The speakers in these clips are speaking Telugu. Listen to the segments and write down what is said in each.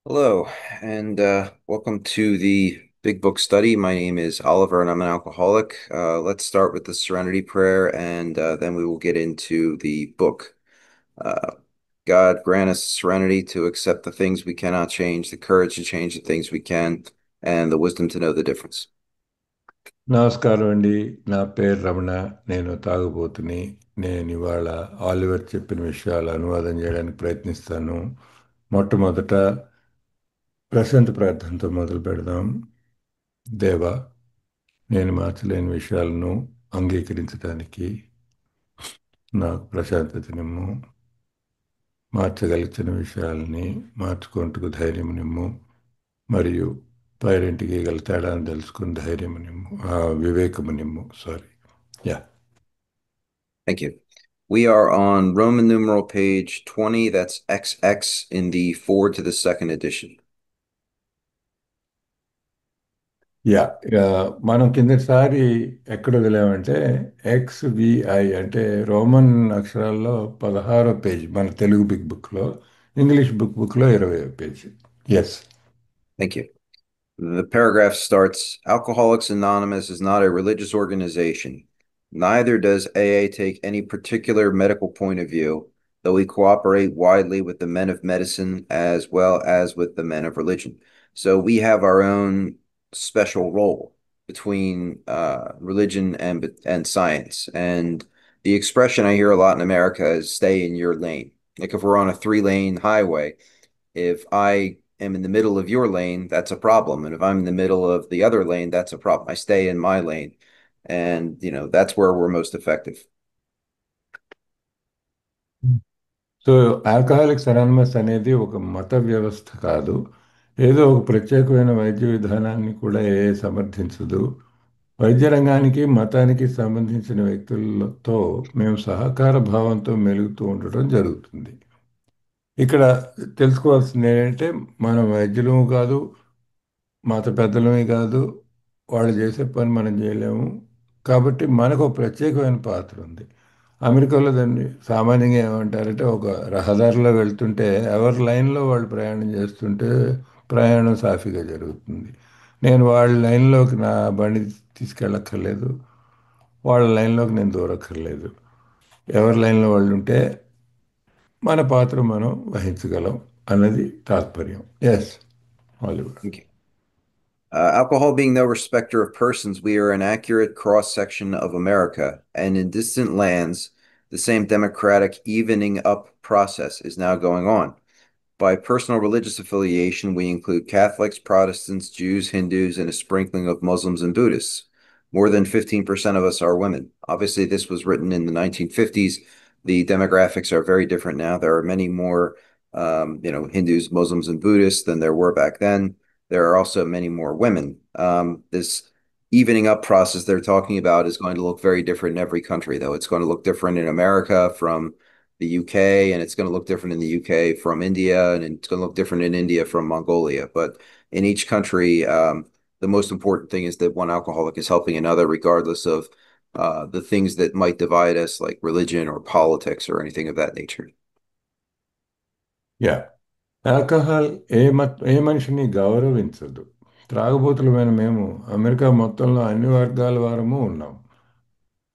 Hello, and welcome to the Big Book Study. My name is Oliver, and I'm an alcoholic. Let's start with the Serenity Prayer, and then we will get into the book. Uh, God grant us serenity to accept the things we cannot change, the courage to change the things we can, and the wisdom to know the difference. నమస్కారం అండి. నా పేరు రమణ. నేను తాగుబోతుని. నేను ఇవాళ ఆలివర్ చెప్పిన విషయాలు అనువాదం చేయడానికి ప్రయత్నిస్తాను. మొట్టమొదట ప్రశాంత ప్రార్థనతో మొదలు పెడదాం. దేవా, నేను మార్చలేని విషయాలను అంగీకరించడానికి నాకు ప్రశాంతతనిమ్ము. మార్చగలిగిన విషయాలని మార్చుకుంటూ ధైర్యం నిమ్ము. మరియు పైరింటికి గల తేడాను తెలుసుకుని ధైర్యం నిమ్ము, వివేకము నిమ్ము. Sorry. Yeah. Thank you. We are on Roman numeral page 20. That's XX in the forward to the second edition. Yeah. ఇక మనం కిందటిసారి ఎక్కడ వదిలామంటే XVI అంటే రోమన్ అక్షరాల్లో 16వ పేజీ మన తెలుగు బిగ్ బుక్లో. ఇంగ్లీష్ బుక్లో 20వ page. Yes. Thank you. The paragraph starts, Alcoholics Anonymous is not a religious organization. Neither does AA take any particular medical point of view, though we cooperate widely with the men of medicine as well as with the men of religion. So we have our own special role between religion and science. And the expression I hear a lot in America is stay in your lane. Like if we're on a three-lane highway, if I am in the middle of your lane, that's a problem. And if I'm in the middle of the other lane, that's a problem. I stay in my lane. And, that's where we're most effective. So alcoholics anonymous అనేది ఒక మత వ్యవస్థ కాదు. ఏదో ఒక ప్రత్యేకమైన వైద్య విధానాన్ని కూడా సమర్థించదు. వైద్య రంగానికి మతానికి సంబంధించిన వ్యక్తులతో మేము సహకార భావంతో మెలుగుతూ ఉండటం జరుగుతుంది. ఇక్కడ తెలుసుకోవాల్సింది ఏంటంటే మనం వైద్యులము కాదు, మత పెద్దలమే కాదు, వాళ్ళు చేసే పని మనం చేయలేము. కాబట్టి మనకు ఒక ప్రత్యేకమైన పాత్ర ఉంది. అమెరికాలో దాన్ని సామాన్యంగా ఏమంటారంటే ఒక రహదారిలో వెళ్తుంటే ఎవరి లైన్లో వాళ్ళు ప్రయాణం చేస్తుంటే ప్రయాణం సాఫీగా జరుగుతుంది. నేను వాళ్ళ లైన్లోకి నా బండి తీసుకెళ్ళక్కర్లేదు, వాళ్ళ లైన్లోకి నేను దూరక్కర్లేదు. ఎవరి లైన్లో వాళ్ళు ఉంటే మన పాత్ర మనం వహించగలం అన్నది తాత్పర్యం. Yes, Oliver. Okay. Alcohol being no respecter of persons, we are an accurate cross section of America, and in distant lands, the same democratic evening up process is now going on. By personal religious affiliation, we include Catholics, Protestants, Jews, Hindus, and a sprinkling of Muslims and Buddhists. More than 15% of us are women. Obviously, this was written in the 1950s. The demographics are very different now. There are many more, Hindus, Muslims, and Buddhists than there were back then. There are also many more women. This evening up process they're talking about is going to look very different in every country, though. It's going to look different in America from the UK, and it's going to look different in the UK from India, and it's going to look different in India from Mongolia. But in each country, the most important thing is that one alcoholic is helping another, regardless of the things that might divide us, like religion or politics or anything of that nature. Yeah. Alcohol ఏ మనిషిని గౌరవించదు. త్రాగుబోతులమైన మేము అమెరికా మొత్తంలో అన్ని వర్గాల వారము ఉన్నాం.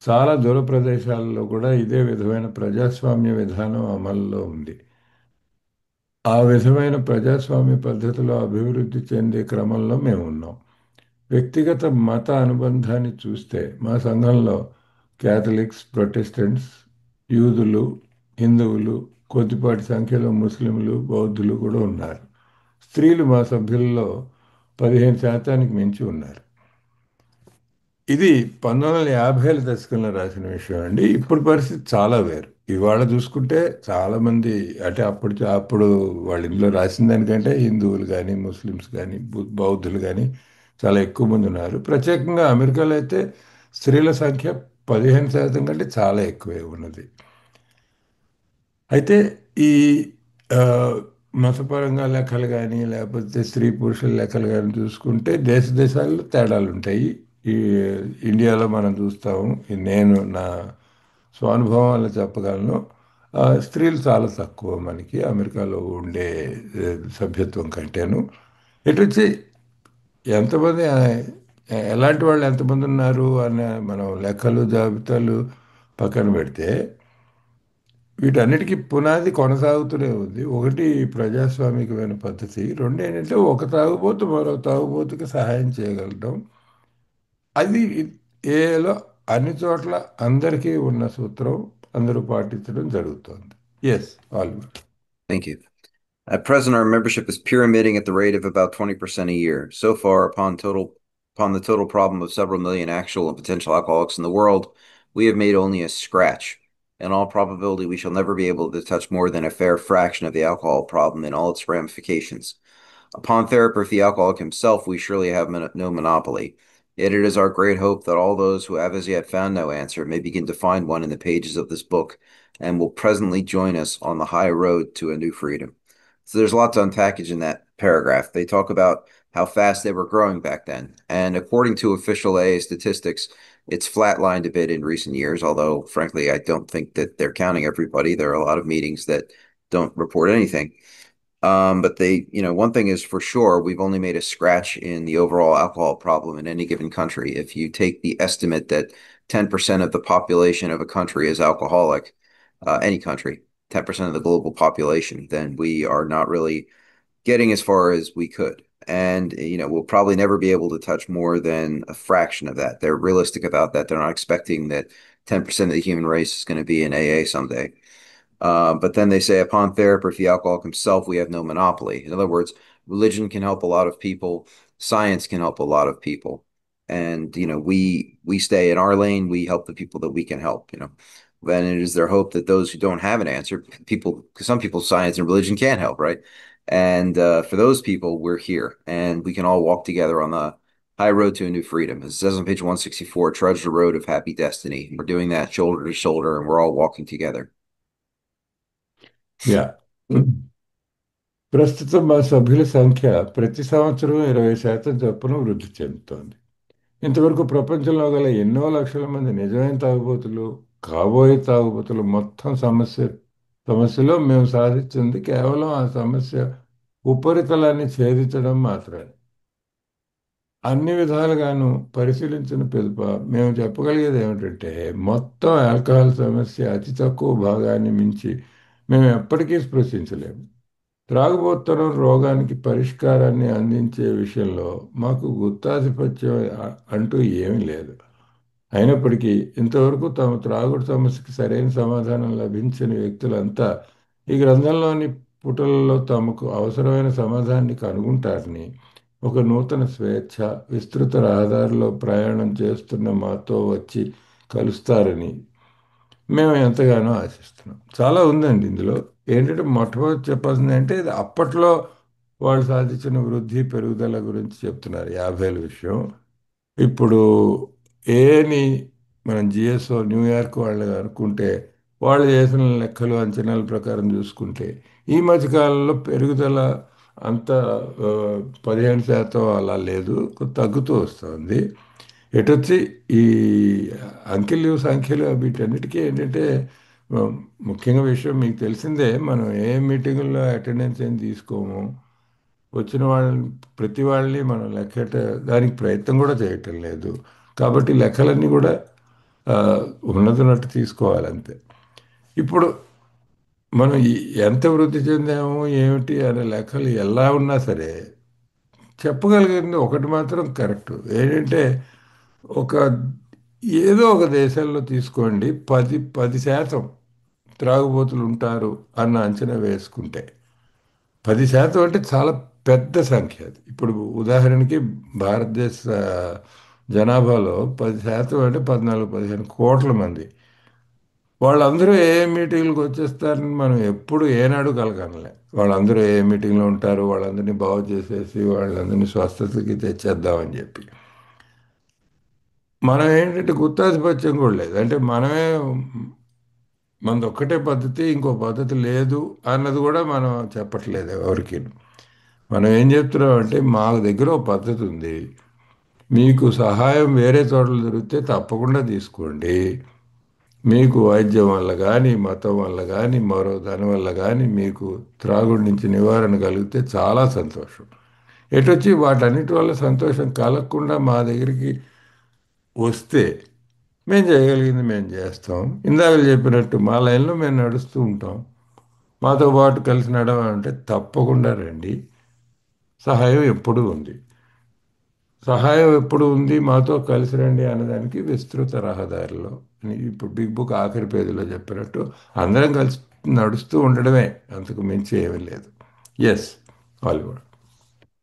చాలా దూర ప్రదేశాలలో కూడా ఇదే విధమైన ప్రజాస్వామ్య విధానం అమల్లో ఉంది. ఆ విధమైన ప్రజాస్వామ్య పద్ధతిలో అభివృద్ధి చెందే క్రమంలో మేము ఉన్నాం. వ్యక్తిగత మత అనుబంధాన్ని చూస్తే మా సంఘంలో క్యాథలిక్స్, ప్రొటెస్టెంట్స్, యూదులు, హిందువులు, కొద్దిపాటి సంఖ్యలో ముస్లింలు, బౌద్ధులు కూడా ఉన్నారు. స్త్రీలు మా సభ్యుల్లో 15% మించి ఉన్నారు. ఇది 1950ల దశకంలో రాసిన విషయం అండి. ఇప్పుడు పరిస్థితి చాలా వేరు. ఇవాళ చూసుకుంటే చాలామంది అంటే అప్పుడు వాళ్ళు ఇందులో రాసిన దానికంటే హిందువులు కానీ, ముస్లిమ్స్ కానీ, బౌద్ధులు కానీ చాలా ఎక్కువ మంది ఉన్నారు. ప్రత్యేకంగా అమెరికాలో అయితే స్త్రీల సంఖ్య 15% కంటే చాలా ఎక్కువే ఉన్నది. అయితే ఈ ఆ, మతపరంగా లెక్కలు కానీ లేకపోతే స్త్రీ పురుషుల లెక్కలు కానీ చూసుకుంటే దేశ దేశాల్లో తేడాలు ఉంటాయి. ఈ ఇండియాలో మనం చూస్తాము. నేను నా స్వానుభవం వల్ల చెప్పగలను. స్త్రీలు చాలా తక్కువ మనకి అమెరికాలో ఉండే సభ్యత్వం కంటేను. ఇటు వచ్చి ఎంతమంది ఎలాంటి వాళ్ళు ఎంతమంది ఉన్నారు అనే మనం లెక్కలు జాబితాలు పక్కన పెడితే వీటన్నిటికీ పునాది కొనసాగుతూనే ఉంది. ఒకటి ప్రజాస్వామికమైన పద్ధతి, రెండు ఏంటంటే ఒక తాగుబోతు మరో తాగుబోతుకి సహాయం చేయగలగడం. అది ఏలో అన్ని చోట్ల అందరికీ ఉన్న సూత్రం, అందరూ పాటించడం జరుగుతుంది. Yes all. Thank you. At present, our membership is pyramiding at the rate of about 20% a year. So far, upon the total problem of several million actual and potential alcoholics in the world, we have made only a scratch. In all probability, we shall never be able to touch more than a fair fraction of the alcohol problem in all its ramifications. Upon therapy of the alcoholic himself, we surely have no monopoly. Yet it is our great hope that all those who have as yet found no answer may begin to find one in the pages of this book and will presently join us on the high road to a new freedom. So there's a lot to unpackage in that paragraph. They talk about how fast they were growing back then. And according to official AA statistics, it's flatlined a bit in recent years, although frankly, I don't think that they're counting everybody. There are a lot of meetings that don't report anything. But one thing is for sure, we've only made a scratch in the overall alcohol problem in any given country. If you take the estimate that 10% of the population of a country is alcoholic, any country, 10% of the global population, then we are not really getting as far as we could. And, we'll probably never be able to touch more than a fraction of that. They're realistic about that. They're not expecting that 10% of the human race is going to be in AA someday. But then they say, upon therapy for the alcoholic himself, we have no monopoly. In other words, religion can help a lot of people, science can help a lot of people, and we stay in our lane. We help the people that we can help. Then it is their hope that those who don't have an answer, people, because some people, science and religion can't help, right? And for those people, we're here, and we can all walk together on the high road to a new freedom. As it says on page 164, trudge the road of happy destiny. We're doing that shoulder to shoulder, and we're all walking together. Yeah. ప్రస్తుతం మా సభ్యుల సంఖ్య ప్రతి సంవత్సరం 20% చొప్పున వృద్ధి చెందుతోంది. ఇంతవరకు ప్రపంచంలో గల ఎన్నో లక్షల మంది నిజమైన తాగుబోతులు, కాబోయే తాగుబోతులు మొత్తం సమస్యలో మేము సాధించింది కేవలం ఆ సమస్య ఉపరితలాన్ని ఛేదించడం మాత్రమే. అన్ని విధాలుగాను పరిశీలించిన పిదప మేము చెప్పగలిగేది ఏమిటంటే, మొత్తం ఆల్కహాల్ సమస్య అతి తక్కువ భాగాన్ని మించి మేము ఎప్పటికీ స్పృశించలేము. త్రాగుబోతున్న రోగానికి పరిష్కారాన్ని అందించే విషయంలో మాకు గుత్తాధిపత్యం అంటూ ఏమీ లేదు. అయినప్పటికీ ఇంతవరకు తమ త్రాగుడు సమస్యకి సరైన సమాధానం లభించని వ్యక్తులంతా ఈ గ్రంథంలోని పుటలలో తమకు అవసరమైన సమాధానాన్ని కనుగొంటారని, ఒక నూతన స్వేచ్ఛ విస్తృత రహదారిలో ప్రయాణం చేస్తున్న మాతో వచ్చి కలుస్తారని మేము ఎంతగానో ఆశిస్తున్నాం. చాలా ఉందండి ఇందులో. ఏంటంటే మొట్టమొదటి చెప్పాల్సింది అంటే ఇది అప్పట్లో వాళ్ళు సాధించిన వృద్ధి పెరుగుదల గురించి చెప్తున్నారు, 50ల విషయం. ఇప్పుడు ఏని మనం జిఎస్ఓ న్యూయార్క్ వాళ్ళు అనుకుంటే, వాళ్ళు చేసిన లెక్కలు అంచనాల ప్రకారం చూసుకుంటే ఈ మధ్యకాలంలో పెరుగుదల అంత 15% అలా లేదు, తగ్గుతూ వస్తుంది. ఎటొచ్చి ఈ అంకెలు సంఖ్యలు వీటన్నిటికీ ఏంటంటే ఆ, ముఖ్యంగా విషయం మీకు తెలిసిందే, మనం ఏ మీటింగుల్లో అటెండెన్స్ ఏం తీసుకోము. వచ్చిన వాళ్ళని ప్రతి వాళ్ళని మనం లెక్కట దానికి ప్రయత్నం కూడా చేయటం లేదు. కాబట్టి లెక్కలన్నీ కూడా ఆ, ఉన్నట్టున్నట్టు తీసుకోవాలంతే. ఇప్పుడు మనం ఎంత వృద్ధి చెందాము ఏమిటి అనే లెక్కలు ఎలా ఉన్నా సరే చెప్పగలిగింది ఒకటి మాత్రం కరెక్ట్. ఏంటంటే ఒక ఏదో ఒక దేశంలో తీసుకోండి, 10% త్రాగుబోతులు ఉంటారు అన్న అంచనా వేసుకుంటే, 10% అంటే చాలా పెద్ద సంఖ్య అది. ఇప్పుడు ఉదాహరణకి భారతదేశ జనాభాలో 10% అంటే 14-15 కోట్ల మంది. వాళ్ళందరూ ఏ మీటింగ్లకు వచ్చేస్తారని మనం ఎప్పుడు ఏనాడు కలగనలే. వాళ్ళందరూ ఏ మీటింగ్లో ఉంటారు, వాళ్ళందరినీ బాగు చేసేసి వాళ్ళందరినీ స్వస్థతకి తెచ్చేద్దామని చెప్పి. మనం ఏంటంటే గుత్తాధిపత్యం కూడా లేదు. అంటే మనమే మనది ఒక్కటే పద్ధతి, ఇంకో పద్ధతి లేదు అన్నది కూడా మనం చెప్పట్లేదు ఎవరికి. మనం ఏం చెప్తున్నాం అంటే, మా దగ్గర ఒక పద్ధతి ఉంది, మీకు సహాయం వేరే చోట్ల దొరికితే తప్పకుండా తీసుకోండి, మీకు వైద్యం వల్ల కానీ మతం వల్ల కానీ మరో దాని వల్ల కానీ మీకు త్రాగుడి నుంచి నివారణ కలిగితే చాలా సంతోషం. ఎటొచ్చి వాటన్నిటి వల్ల సంతోషం కలగకుండా మా దగ్గరికి వస్తే మేము చేయగలిగింది మేము చేస్తాం. ఇందాక చెప్పినట్టు మా లైన్లో మేము నడుస్తూ ఉంటాం. మాతో పాటు కలిసి నడవాలంటే తప్పకుండా రండి. సహాయం ఎప్పుడూ ఉంది. సహాయం ఎప్పుడు ఉంది మాతో కలిసి రండి అన్నదానికి విస్తృత రహదారిలో ఇప్పుడు బిగ్ బుక్ ఆఖరి పేజీలో చెప్పినట్టు అందరం కలిసి నడుస్తూ ఉండడమే, అంతకు మించి ఏమీ లేదు. ఎస్, వాళ్ళు కూడా.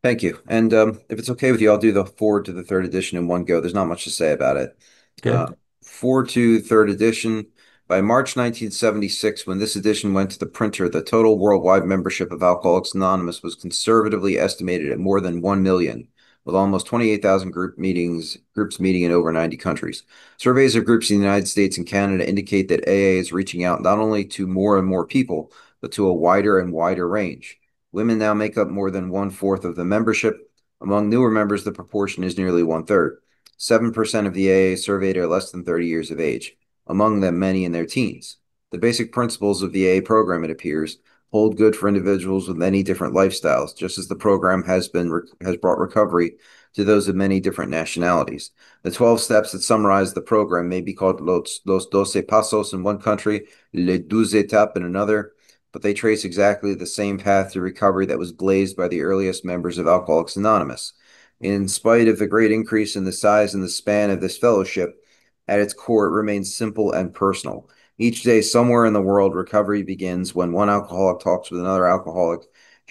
Thank you. And if it's okay with you, I'll do the forward to the third edition in one go. There's not much to say about it. Okay. Uh, Forward to third edition. By March 1976, when this edition went to the printer, the total worldwide membership of Alcoholics Anonymous was conservatively estimated at more than 1 million, with almost 28,000 groups meeting in over 90 countries. Surveys of groups in the United States and Canada indicate that AA is reaching out not only to more and more people, but to a wider and wider range. Women now make up more than one-fourth of the membership. Among newer members, the proportion is nearly one-third. 7% of the AA surveyed are less than 30 years of age, among them many in their teens. The basic principles of the AA program, it appears, hold good for individuals with many different lifestyles, just as the program has brought recovery to those of many different nationalities. The 12 steps that summarize the program may be called los 12 pasos in one country, les 12 étapes in another, but they trace exactly the same path to recovery that was blazed by the earliest members of Alcoholics Anonymous. In spite of the great increase in the size and the span of this fellowship, at its core, it remains simple and personal. Each day, somewhere in the world, recovery begins when one alcoholic talks with another alcoholic,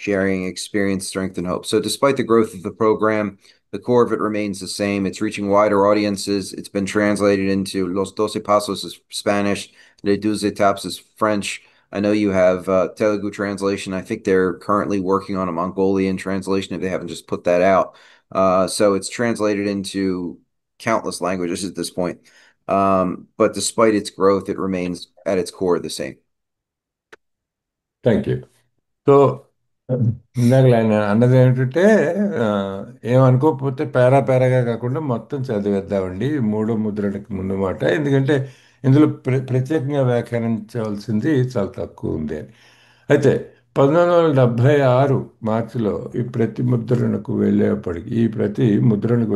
sharing experience, strength, and hope. So, despite the growth of the program, the core of it remains the same. It's reaching wider audiences. It's been translated into Los Doce Pasos is Spanish, Les Douze Etapes is French. I know you have Telugu translation. I think they're currently working on a Mongolian translation if they haven't just put that out. So it's translated into countless languages at this point. But despite its growth, it remains at its core the same. Thank you. So ఇందాక ఆయన అన్నది ఏమిటంటే ఆ, ఏమనుకోకపోతే పేరాగా కాకుండా మొత్తం చదివేద్దామండి మూడో ముద్రణకి ముందు మాట, ఎందుకంటే ఇందులో ప్రత్యేకంగా వ్యాఖ్యానించవలసింది చాలా తక్కువ ఉంది అని. అయితే 1976 మార్చిలో ఈ ప్రతి ముద్రణకు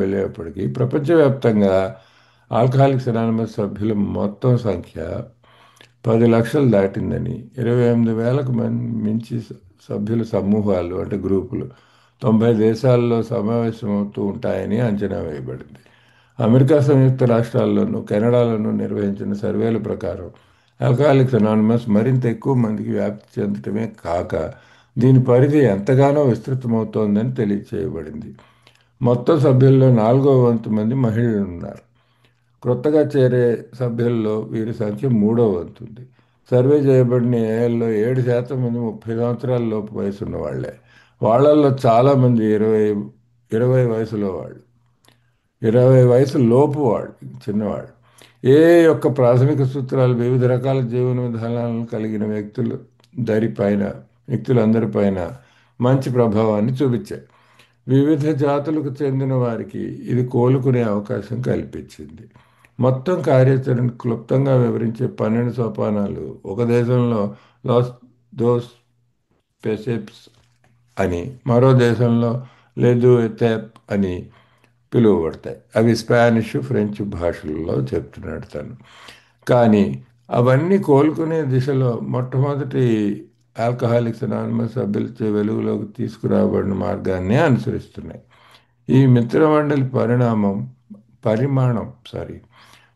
వెళ్ళేప్పటికీ ప్రపంచవ్యాప్తంగా ఆల్కహాలిక్స్ అనానిమస్ సభ్యుల మొత్తం సంఖ్య 10 లక్షలు దాటిందని, 28,000కు మించి సభ్యుల సమూహాలు అంటే గ్రూపులు 90 దేశాల్లో సమావేశమవుతూ ఉంటాయని అంచనా వేయబడింది. అమెరికా సంయుక్త రాష్ట్రాల్లోనూ కెనడాలోనూ నిర్వహించిన సర్వేల ప్రకారం ఆల్కహాలిక్స్ అనానిమస్ మరింత ఎక్కువ మందికి వ్యాప్తి చెందటమే కాక దీని పరిధి ఎంతగానో విస్తృతమవుతోందని తెలియచేయబడింది. మొత్తం సభ్యుల్లో 4వ వంతు మంది మహిళలు ఉన్నారు. క్రొత్తగా చేరే సభ్యుల్లో వీరి సంఖ్య 3వ వంతు ఉంది. సర్వే చేయబడిన ఏళ్లలో 7% మంది 30 సంవత్సరాల లోపు వయసు ఉన్నవాళ్లే. వాళ్ళల్లో చాలామంది 20 వయసులో వాళ్ళు, 20 వయసు లోపు వాళ్ళు, చిన్నవాళ్ళు. ఏ యొక్క ప్రాథమిక సూత్రాలు వివిధ రకాల జీవన విధానాలను కలిగిన వ్యక్తులందరిపైన మంచి ప్రభావాన్ని చూపించాయి. వివిధ జాతులకు చెందిన వారికి ఇది కోలుకునే అవకాశం కల్పించింది. మొత్తం కార్యాచరణ క్లుప్తంగా వివరించే 12 సోపానాలు ఒక దేశంలో లాస్ దోస్ పెసెప్స్ అని, మరో దేశంలో లెదు ఎథెప్ అని పిలువబడతాయి. అవి స్పానిష్, ఫ్రెంచ్ భాషలలో చెప్తున్నాడు తను. కానీ అవన్నీ కోలుకునే దిశలో మొట్టమొదటి ఆల్కహాలిక్స్ అనానిమస్ సభ్యులచే వెలుగులోకి తీసుకురాబడిన మార్గాన్ని అనుసరిస్తున్నాయి. ఈ మిత్రమండలి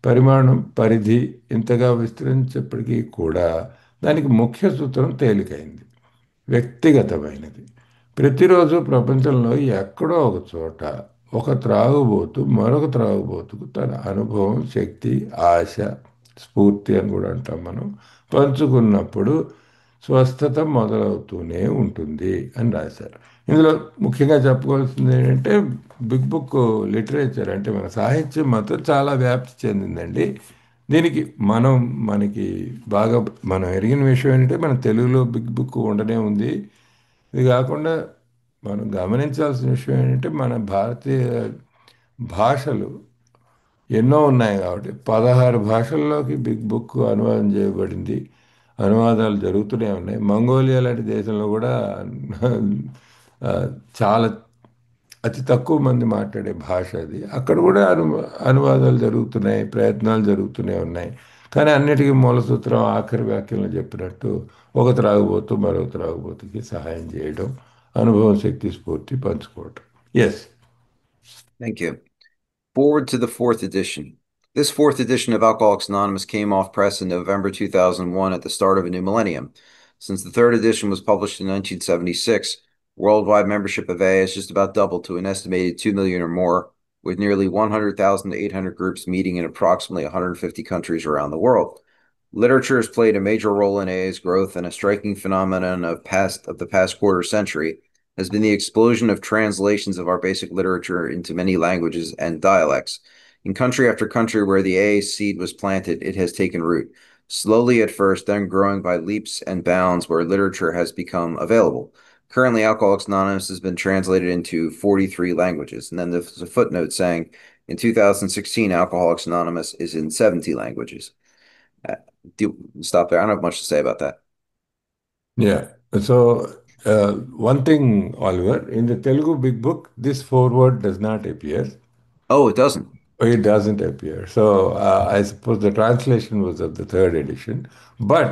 పరిమాణం పరిధి ఇంతగా విస్తరించేప్పటికీ కూడా దానికి ముఖ్య సూత్రం తేలికైంది, వ్యక్తిగతమైనది. ప్రతిరోజు ప్రపంచంలో ఎక్కడో ఒక చోట ఒక త్రాగుబోతు మరొక త్రాగుబోతుకు తన అనుభవం, శక్తి, ఆశ, స్ఫూర్తి అని కూడా అంటాం మనం, పంచుకున్నప్పుడు స్వస్థత మొదలవుతూనే ఉంటుంది అని రాశారు. ఇందులో ముఖ్యంగా చెప్పుకోవాల్సింది ఏంటంటే బిగ్ బుక్ లిటరేచర్ అంటే మన సాహిత్యం మాత్రం చాలా వ్యాప్తి చెందిందండి. దీనికి మనకి బాగా మనం ఎరిగిన విషయం ఏంటంటే మన తెలుగులో బిగ్ బుక్ ఉండనే ఉంది. ఇది కాకుండా మనం గమనించాల్సిన విషయం ఏంటంటే మన భారతీయ భాషలు ఎన్నో ఉన్నాయి కాబట్టి 16 భాషల్లోకి బిగ్ బుక్ అనువాదం చేయబడింది. అనువాదాలు జరుగుతూనే ఉన్నాయి. మంగోలియా లాంటి దేశంలో కూడా ఆ, చాలా అతి తక్కువ మంది మాట్లాడే భాష అది. అక్కడ కూడా అనువాదాలు జరుగుతున్నాయి, ప్రయత్నాలు జరుగుతూనే ఉన్నాయి. కానీ అన్నిటికీ మూల సూత్రం ఆఖరి వ్యాఖ్యలో చెప్పినట్టు ఒక త్రాగుబోతు మరో త్రాగుబోతుకి సహాయం చేయడం, అనుభవం శక్తి స్ఫూర్తి పంచుకోవటం. Yes. Thank you. Forward to the fourth edition. This fourth edition of Alcoholics Anonymous came off press in November 2001 at the start of a new millennium. Since the third edition was published in 1976, worldwide membership of AA has just about doubled to an estimated 2 million or more, with nearly 100,000 to 800 groups meeting in approximately 150 countries around the world. Literature has played a major role in AA's growth, and a striking phenomenon of the past quarter century has been the explosion of translations of our basic literature into many languages and dialects. In country after country where the AA seed was planted, it has taken root, slowly at first, then growing by leaps and bounds where literature has become available. Currently, Alcoholics Anonymous has been translated into 43 languages. And then there's a footnote saying in 2016, Alcoholics Anonymous is in 70 languages. Uh, Stop there. I don't have much to say about that. Yeah. So, one thing, Oliver, in the Telugu Big Book, this foreword does not appear. Oh, it doesn't. It doesn't appear. So, I suppose the translation was of the third edition. But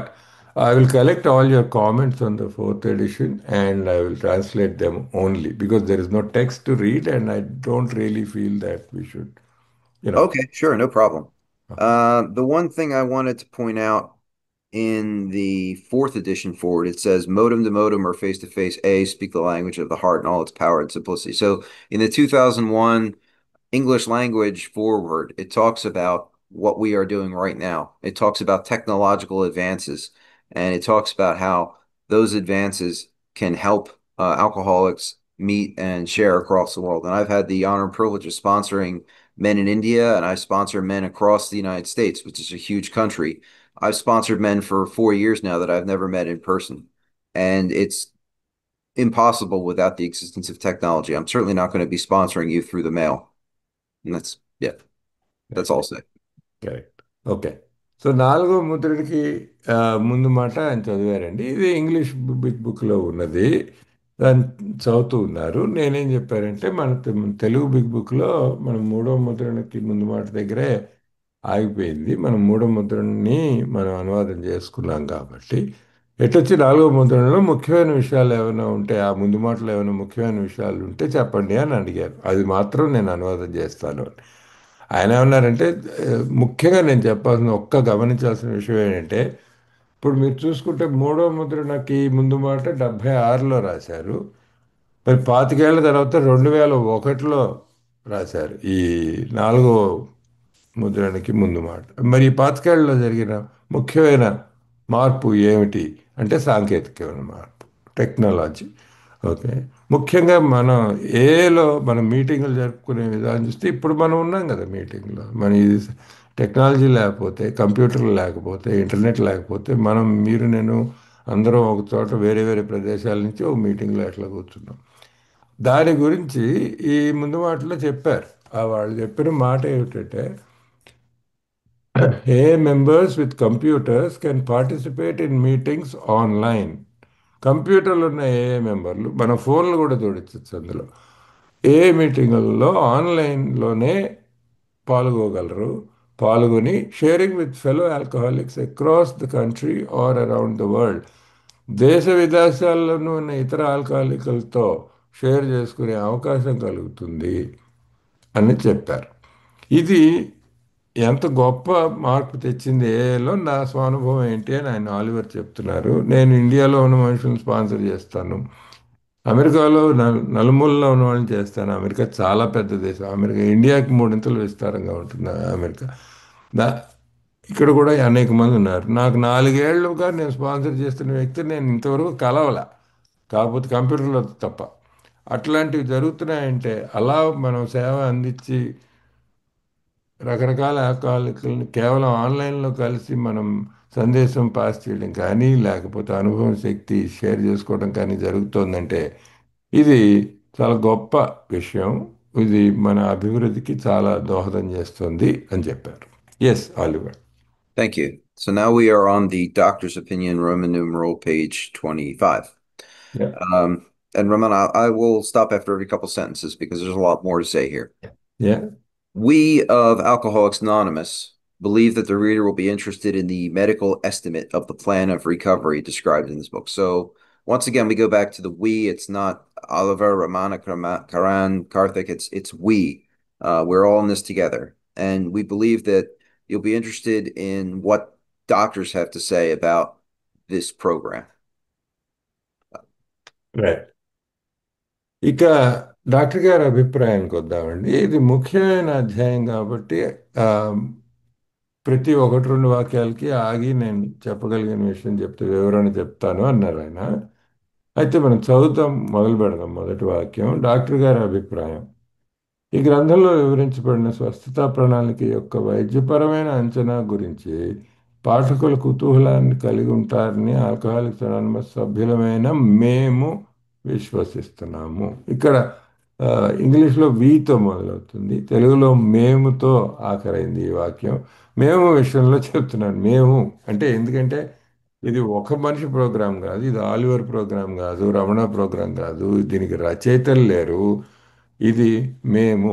I will collect all your comments on the fourth edition and I will translate them only because there is no text to read and I don't really feel that we should, you know. Okay, sure, no problem. Okay. The one thing I wanted to point out in the fourth edition forward, it says modem to modem or face to face, A, speak the language of the heart and all its power and simplicity. So in the 2001 English language forward, it talks about what we are doing right now. It talks about technological advances, and it talks about how those advances can help alcoholics meet and share across the world. And I've had the honor and privilege of sponsoring men in India, and I sponsor men across the United States, which is a huge country. I've sponsored men for 4 years now that I've never met in person. And it's impossible without the existence of technology. I'm certainly not going to be sponsoring you through the mail. And yeah, that's all I'll say. Correct. Okay. So నాలుగో ముద్రణకి ఆ, ముందు మాట ఆయన చదివారండి. ఇది ఇంగ్లీష్ బిగ్ బుక్లో ఉన్నది. దాన్ని చదువుతూ ఉన్నారు. నేనేం చెప్పారంటే మన తెలుగు బిగ్ బుక్లో మనం మూడో ముద్రణకి ముందు మాట దగ్గరే ఆగిపోయింది. మనం మూడో ముద్రణని మనం అనువాదం చేసుకున్నాం కాబట్టి ఎటొచ్చి నాలుగో ముద్రణలో ముఖ్యమైన విషయాలు ఏమైనా ఉంటే ఆ ముందు మాటలో ఏమైనా ముఖ్యమైన విషయాలు ఉంటే చెప్పండి అని అడిగారు. అది మాత్రం నేను అనువాదం చేస్తాను అని. ఆయన ఏమన్నారంటే ముఖ్యంగా నేను చెప్పాల్సిన గమనించాల్సిన విషయం ఏంటంటే ఇప్పుడు మీరు చూసుకుంటే మూడో ముద్రణకి ముందు మాట 76లో రాశారు. మరి 25 ఏళ్ల తర్వాత 2001లో రాశారు ఈ నాలుగో ముద్రణకి ముందు మాట. మరి ఈ 25 ఏళ్లలో జరిగిన ముఖ్యమైన మార్పు ఏమిటి అంటే సాంకేతికమైన మార్పు, టెక్నాలజీ. ఓకే. ముఖ్యంగా మనం ఏలో మనం మీటింగులు జరుపుకునే విధానం చూస్తే ఇప్పుడు మనం ఉన్నాం కదా మీటింగ్లో. మన ఇది టెక్నాలజీ లేకపోతే, కంప్యూటర్లు లేకపోతే, ఇంటర్నెట్ లేకపోతే మనం మీరు నేను అందరం ఒక చోట వేరే వేరే ప్రదేశాల నుంచి ఒక మీటింగ్లో ఎట్లా కూర్చున్నాం. దాని గురించి ఈ ముందు మాటలో చెప్పారు. వాళ్ళు చెప్పిన మాట ఏమిటంటే AA members with computers can participate in meetings online. కంప్యూటర్లు ఉన్న ఏఏ మెంబర్లు మన ఫోన్లు కూడా చూడొచ్చు అందులో. ఏ మీటింగుల్లో ఆన్లైన్లోనే పాల్గొగలరు. పాల్గొని sharing with fellow alcoholics across the country or around the world. దేశ విదేశాల్లోనూ ఉన్న ఇతర ఆల్కహాలికులతో షేర్ చేసుకునే అవకాశం కలుగుతుంది అని చెప్పారు. ఇది ఎంత గొప్ప మార్పు తెచ్చింది ఏఐలో నా స్వానుభవం ఏంటి అని ఆయన ఆలివర్ చెప్తున్నారు. నేను ఇండియాలో ఉన్న మనుషులను స్పాన్సర్ చేస్తాను. అమెరికాలో నలుమూలలో ఉన్న వాళ్ళని చేస్తాను. అమెరికా చాలా పెద్ద దేశం. ఇండియాకి మూడింతలు విస్తారంగా ఉంటుంది అమెరికా. దా ఇక్కడ కూడా అనేక మంది ఉన్నారు. నాకు 4 ఏళ్లుగా నేను స్పాన్సర్ చేస్తున్న వ్యక్తి నేను ఇంతవరకు కలవలా, కాకపోతే కంప్యూటర్లో తప్ప. అట్లాంటివి జరుగుతున్నాయంటే అలా మనం సేవ అందించి రకరకాల ఆల్కహాలిక్లను కేవలం ఆన్లైన్లో కలిసి మనం సందేశం పాస్ చేయడం కానీ లేకపోతే అనుభవం శక్తి షేర్ చేసుకోవడం కానీ జరుగుతోందంటే ఇది చాలా గొప్ప విషయం. ఇది మన అభివృద్ధికి చాలా దోహదం చేస్తుంది అని చెప్పారు. Yes, Oliver. Thank you. So now we are on the doctor's opinion, Roman numeral page 25. Yeah. And Roman, I will stop after every couple sentences because there's a lot more to say here. Yeah. We of Alcoholics Anonymous believe that the reader will be interested in the medical estimate of the plan of recovery described in this book. So once again, we go back to the we. It's not Oliver, Ramana, Karan, Karthik. It's we. We're all in this together, and we believe that you'll be interested in what doctors have to say about this program. Right. ఇక డాక్టర్ గారి అభిప్రాయానికి వద్దామండి. ఇది ముఖ్యమైన అధ్యాయం కాబట్టి ఆ, ప్రతి ఒకటి రెండు వాక్యాలకి ఆగి నేను చెప్పగలిగిన విషయం చెప్తే వివరణ చెప్తాను అన్నారు ఆయన. అయితే మనం చదువుతాం, మొదలు పెడదాం. మొదటి వాక్యం డాక్టర్ గారి అభిప్రాయం. ఈ గ్రంథంలో వివరించబడిన స్వస్థతా ప్రణాళిక యొక్క వైద్యపరమైన అంచనా గురించి పాఠకులు కుతూహలాన్ని కలిగి ఉంటారని ఆల్కహాలిక్స్ అనానిమస్ సభ్యులమైన మేము విశ్వసిస్తున్నాము. ఇక్కడ ఆ, ఇంగ్లీష్లో వీతో మొదలవుతుంది, తెలుగులో మేముతో ఆఖరైంది ఈ వాక్యం. మేము విషయంలో చెప్తున్నాను. మేము అంటే ఎందుకంటే ఇది ఒక మనిషి ప్రోగ్రాం కాదు, ఇది ఆలివర్ ప్రోగ్రాం కాదు, రమణ ప్రోగ్రాం కాదు, దీనికి రచయితలు లేరు. ఇది మేము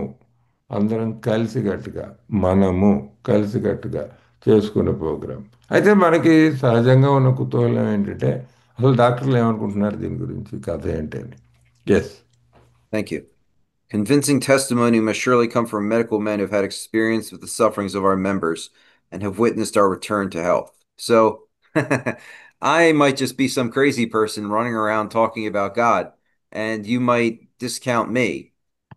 అందరం కలిసికట్టుగా, మనము కలిసికట్టుగా చేసుకునే ప్రోగ్రాం. అయితే మనకి సహజంగా ఉన్న కుతూహలం ఏంటంటే అసలు డాక్టర్లు ఏమనుకుంటున్నారు దీని గురించి, కథ ఏంటి అని. Yes. Thank you. Convincing testimony must surely come from medical men who've had experience with the sufferings of our members and have witnessed our return to health. So I might just be some crazy person running around talking about God, and you might discount me.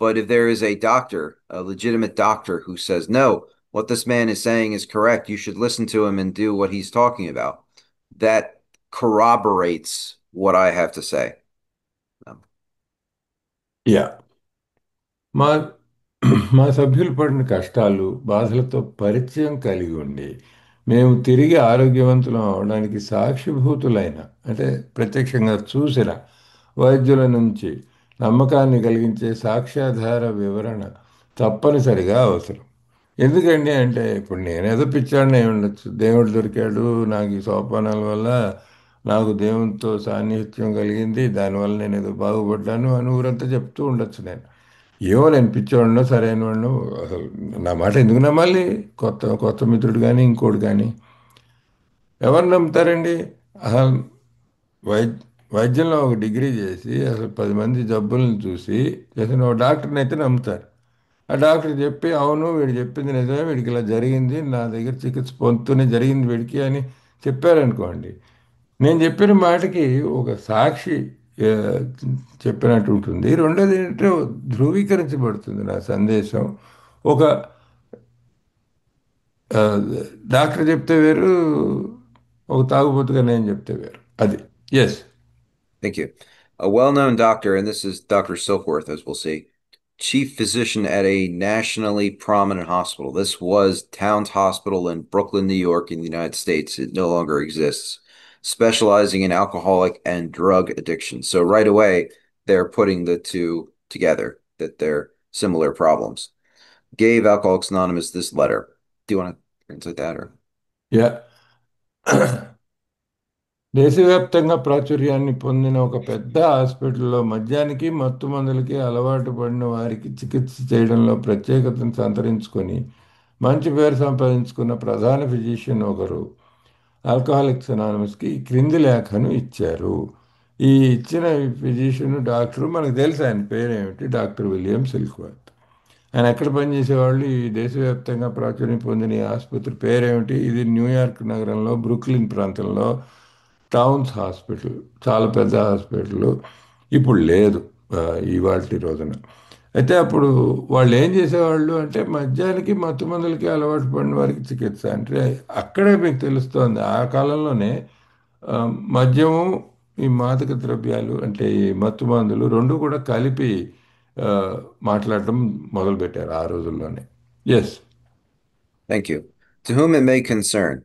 But if there is a doctor, a legitimate doctor, who says, no, what this man is saying is correct, you should listen to him and do what he's talking about, that corroborates what I have to say. Yeah. మా మా సభ్యులు పడిన కష్టాలు, బాధలతో పరిచయం కలిగి ఉండి మేము తిరిగి ఆరోగ్యవంతులం అవడానికి సాక్షిభూతులైన, అంటే ప్రత్యక్షంగా చూసిన వైద్యుల నుంచి నమ్మకాన్ని కలిగించే సాక్ష్యాధార వివరణ తప్పనిసరిగా అవసరం. ఎందుకండి అంటే ఇప్పుడు నేనేదో పిచ్చాడిని అయి ఉండొచ్చు, దేవుడు దొరికాడు నాకు ఈ సోపానాల వల్ల, నాకు దేవునితో సాన్నిహిత్యం కలిగింది, దానివల్ల నేను ఏదో బాగుపడ్డాను అని ఊరంతా చెప్తూ ఉండొచ్చు నేను. ఏమో నేను పిచ్చోడినో సరైన వాడినో అసలు నా మాట ఎందుకు నమ్మాలి? కొత్త కొత్త మిత్రుడు కానీ ఇంకోటి కానీ ఎవరు నమ్ముతారండి? అసలు వైద్య వైద్యంలో ఒక డిగ్రీ చేసి అసలు 10 మంది జబ్బులను చూసి చేసిన ఒక డాక్టర్ని అయితే నమ్ముతారు. ఆ డాక్టర్ చెప్పి అవును వీడు చెప్పింది నిజమే, వీడికి ఇలా జరిగింది, నా దగ్గర చికిత్స పొందుతూనే జరిగింది వీడికి అని చెప్పారనుకోండి, నేను చెప్పిన మాటకి ఒక సాక్షి ఆ, చెప్పినట్టు ఉంటుంది. రెండోది ఏంటంటే ధృవీకరించబడుతుంది నా సందేశం. ఒక ఆ, డాక్టర్ చెప్తే వేరు, ఒక తాగుబోతుగా నేను చెప్తే వేరు. అది. Yes. Thank you. A well-known doctor, and this is Dr. Silkworth, as we'll see, chief physician at a nationally prominent hospital. This was Towns Hospital in Brooklyn, New York, in the United States. It no longer exists, specializing in alcoholic and drug addiction. So right away, they're putting the two together, that they're similar problems. Gave Alcoholics Anonymous this letter. Do you want to translate that or? Yeah. దేశవ్యాప్తంగా ప్రాచుర్యాన్ని పొందిన ఒక పెద్ద హాస్పిటల్లో మద్యానికి మత్తు మందులకి అలవాటు పడిన వారికి చికిత్స చేయడంలో ప్రత్యేకతను సంతరించుకొని మంచి పేరు సంపాదించుకున్న ప్రధాన ఫిజిషియన్ ఒకరు ఆల్కహాలిక్స్ అనానమస్కి ఈ క్రింది లేఖను ఇచ్చారు. ఈ ఇచ్చిన ఫిజిషియన్ డాక్టరు మనకు తెలుసు, ఆయన పేరేమిటి, డాక్టర్ విలియం సిల్క్వర్త్. ఆయన ఎక్కడ పనిచేసేవాళ్ళు, ఈ దేశవ్యాప్తంగా ప్రాచుర్యం పొందిన ఈ ఆసుపత్రి పేరేమిటి, ఇది న్యూయార్క్ నగరంలో బ్రూక్లిన్ ప్రాంతంలో టౌన్స్ హాస్పిటల్, చాలా పెద్ద హాస్పిటల్, ఇప్పుడు లేదు ఇవాల్టి రోజున. అయితే అప్పుడు వాళ్ళు ఏం చేసేవాళ్ళు అంటే మద్యానికి మత్తు మందులకి అలవాటు పడిన వారికి చికిత్స. అంటే అక్కడే మీకు తెలుస్తోంది ఆ కాలంలోనే ఆ, మద్యము, ఈ మాదక ద్రవ్యాలు అంటే ఈ మత్తు మందులు రెండు కూడా కలిపి ఆ, మాట్లాడటం మొదలుపెట్టారు ఆ రోజుల్లోనే. Yes. Thank you. To whom it may concern,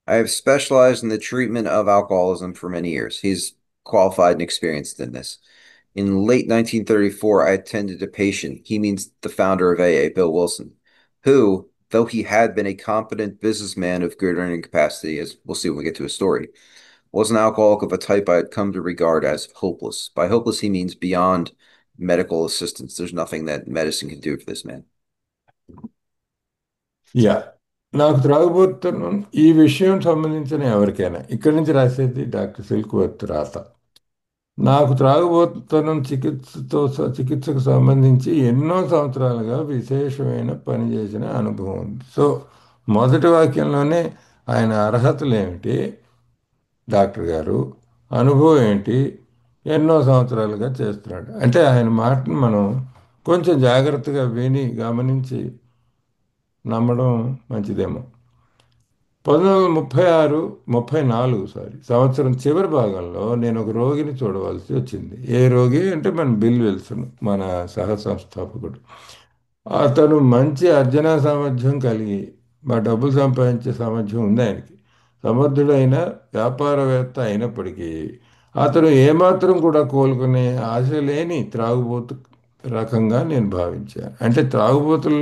I have specialized in the treatment of alcoholism for many years. He's qualified and experienced in this. In late 1934, I attended a patient. He means the founder of AA, Bill Wilson, who, though he had been a competent businessman of good earning capacity, as we'll see when we get to his story, was an alcoholic of a type I had come to regard as hopeless. By hopeless, he means beyond medical assistance. There's nothing that medicine can do for this man. Yeah నాకు త్రాగుబోతున్న ఈ విషయం సంబంధించిన ఎవరికైనా ఇక్కడి నుంచి రాసేది డాక్టర్ సిల్క్వర్త్ రాత. నాకు త్రాగుబోతుతనం చికిత్సకు సంబంధించి ఎన్నో సంవత్సరాలుగా విశేషమైన పని చేసిన అనుభవం ఉంది. సో మొదటి వాక్యంలోనే ఆయన అర్హతలు ఏమిటి, డాక్టర్ గారు అనుభవం ఏంటి, ఎన్నో సంవత్సరాలుగా చేస్తున్నాడు అంటే ఆయన మాటను మనం కొంచెం జాగ్రత్తగా విని గమనించి నమ్మడం మంచిదేమో. 1936 34 సంవత్సరం చివరి భాగంలో నేను ఒక రోగిని చూడవలసి వచ్చింది. ఏ రోగి అంటే మన బిల్ విల్సన్, మన సహ సంస్థాపకుడు. అతను మంచి అర్జనా సామర్థ్యం కలిగి మా డబ్బులు సంపాదించే సామర్థ్యం ఉంది ఆయనకి. సమర్థుడైన వ్యాపారవేత్త అయినప్పటికీ అతను ఏమాత్రం కూడా కోలుకునే ఆశ లేని త్రాగుబోతు రకంగా నేను భావించాను. అంటే త్రాగుబోతులు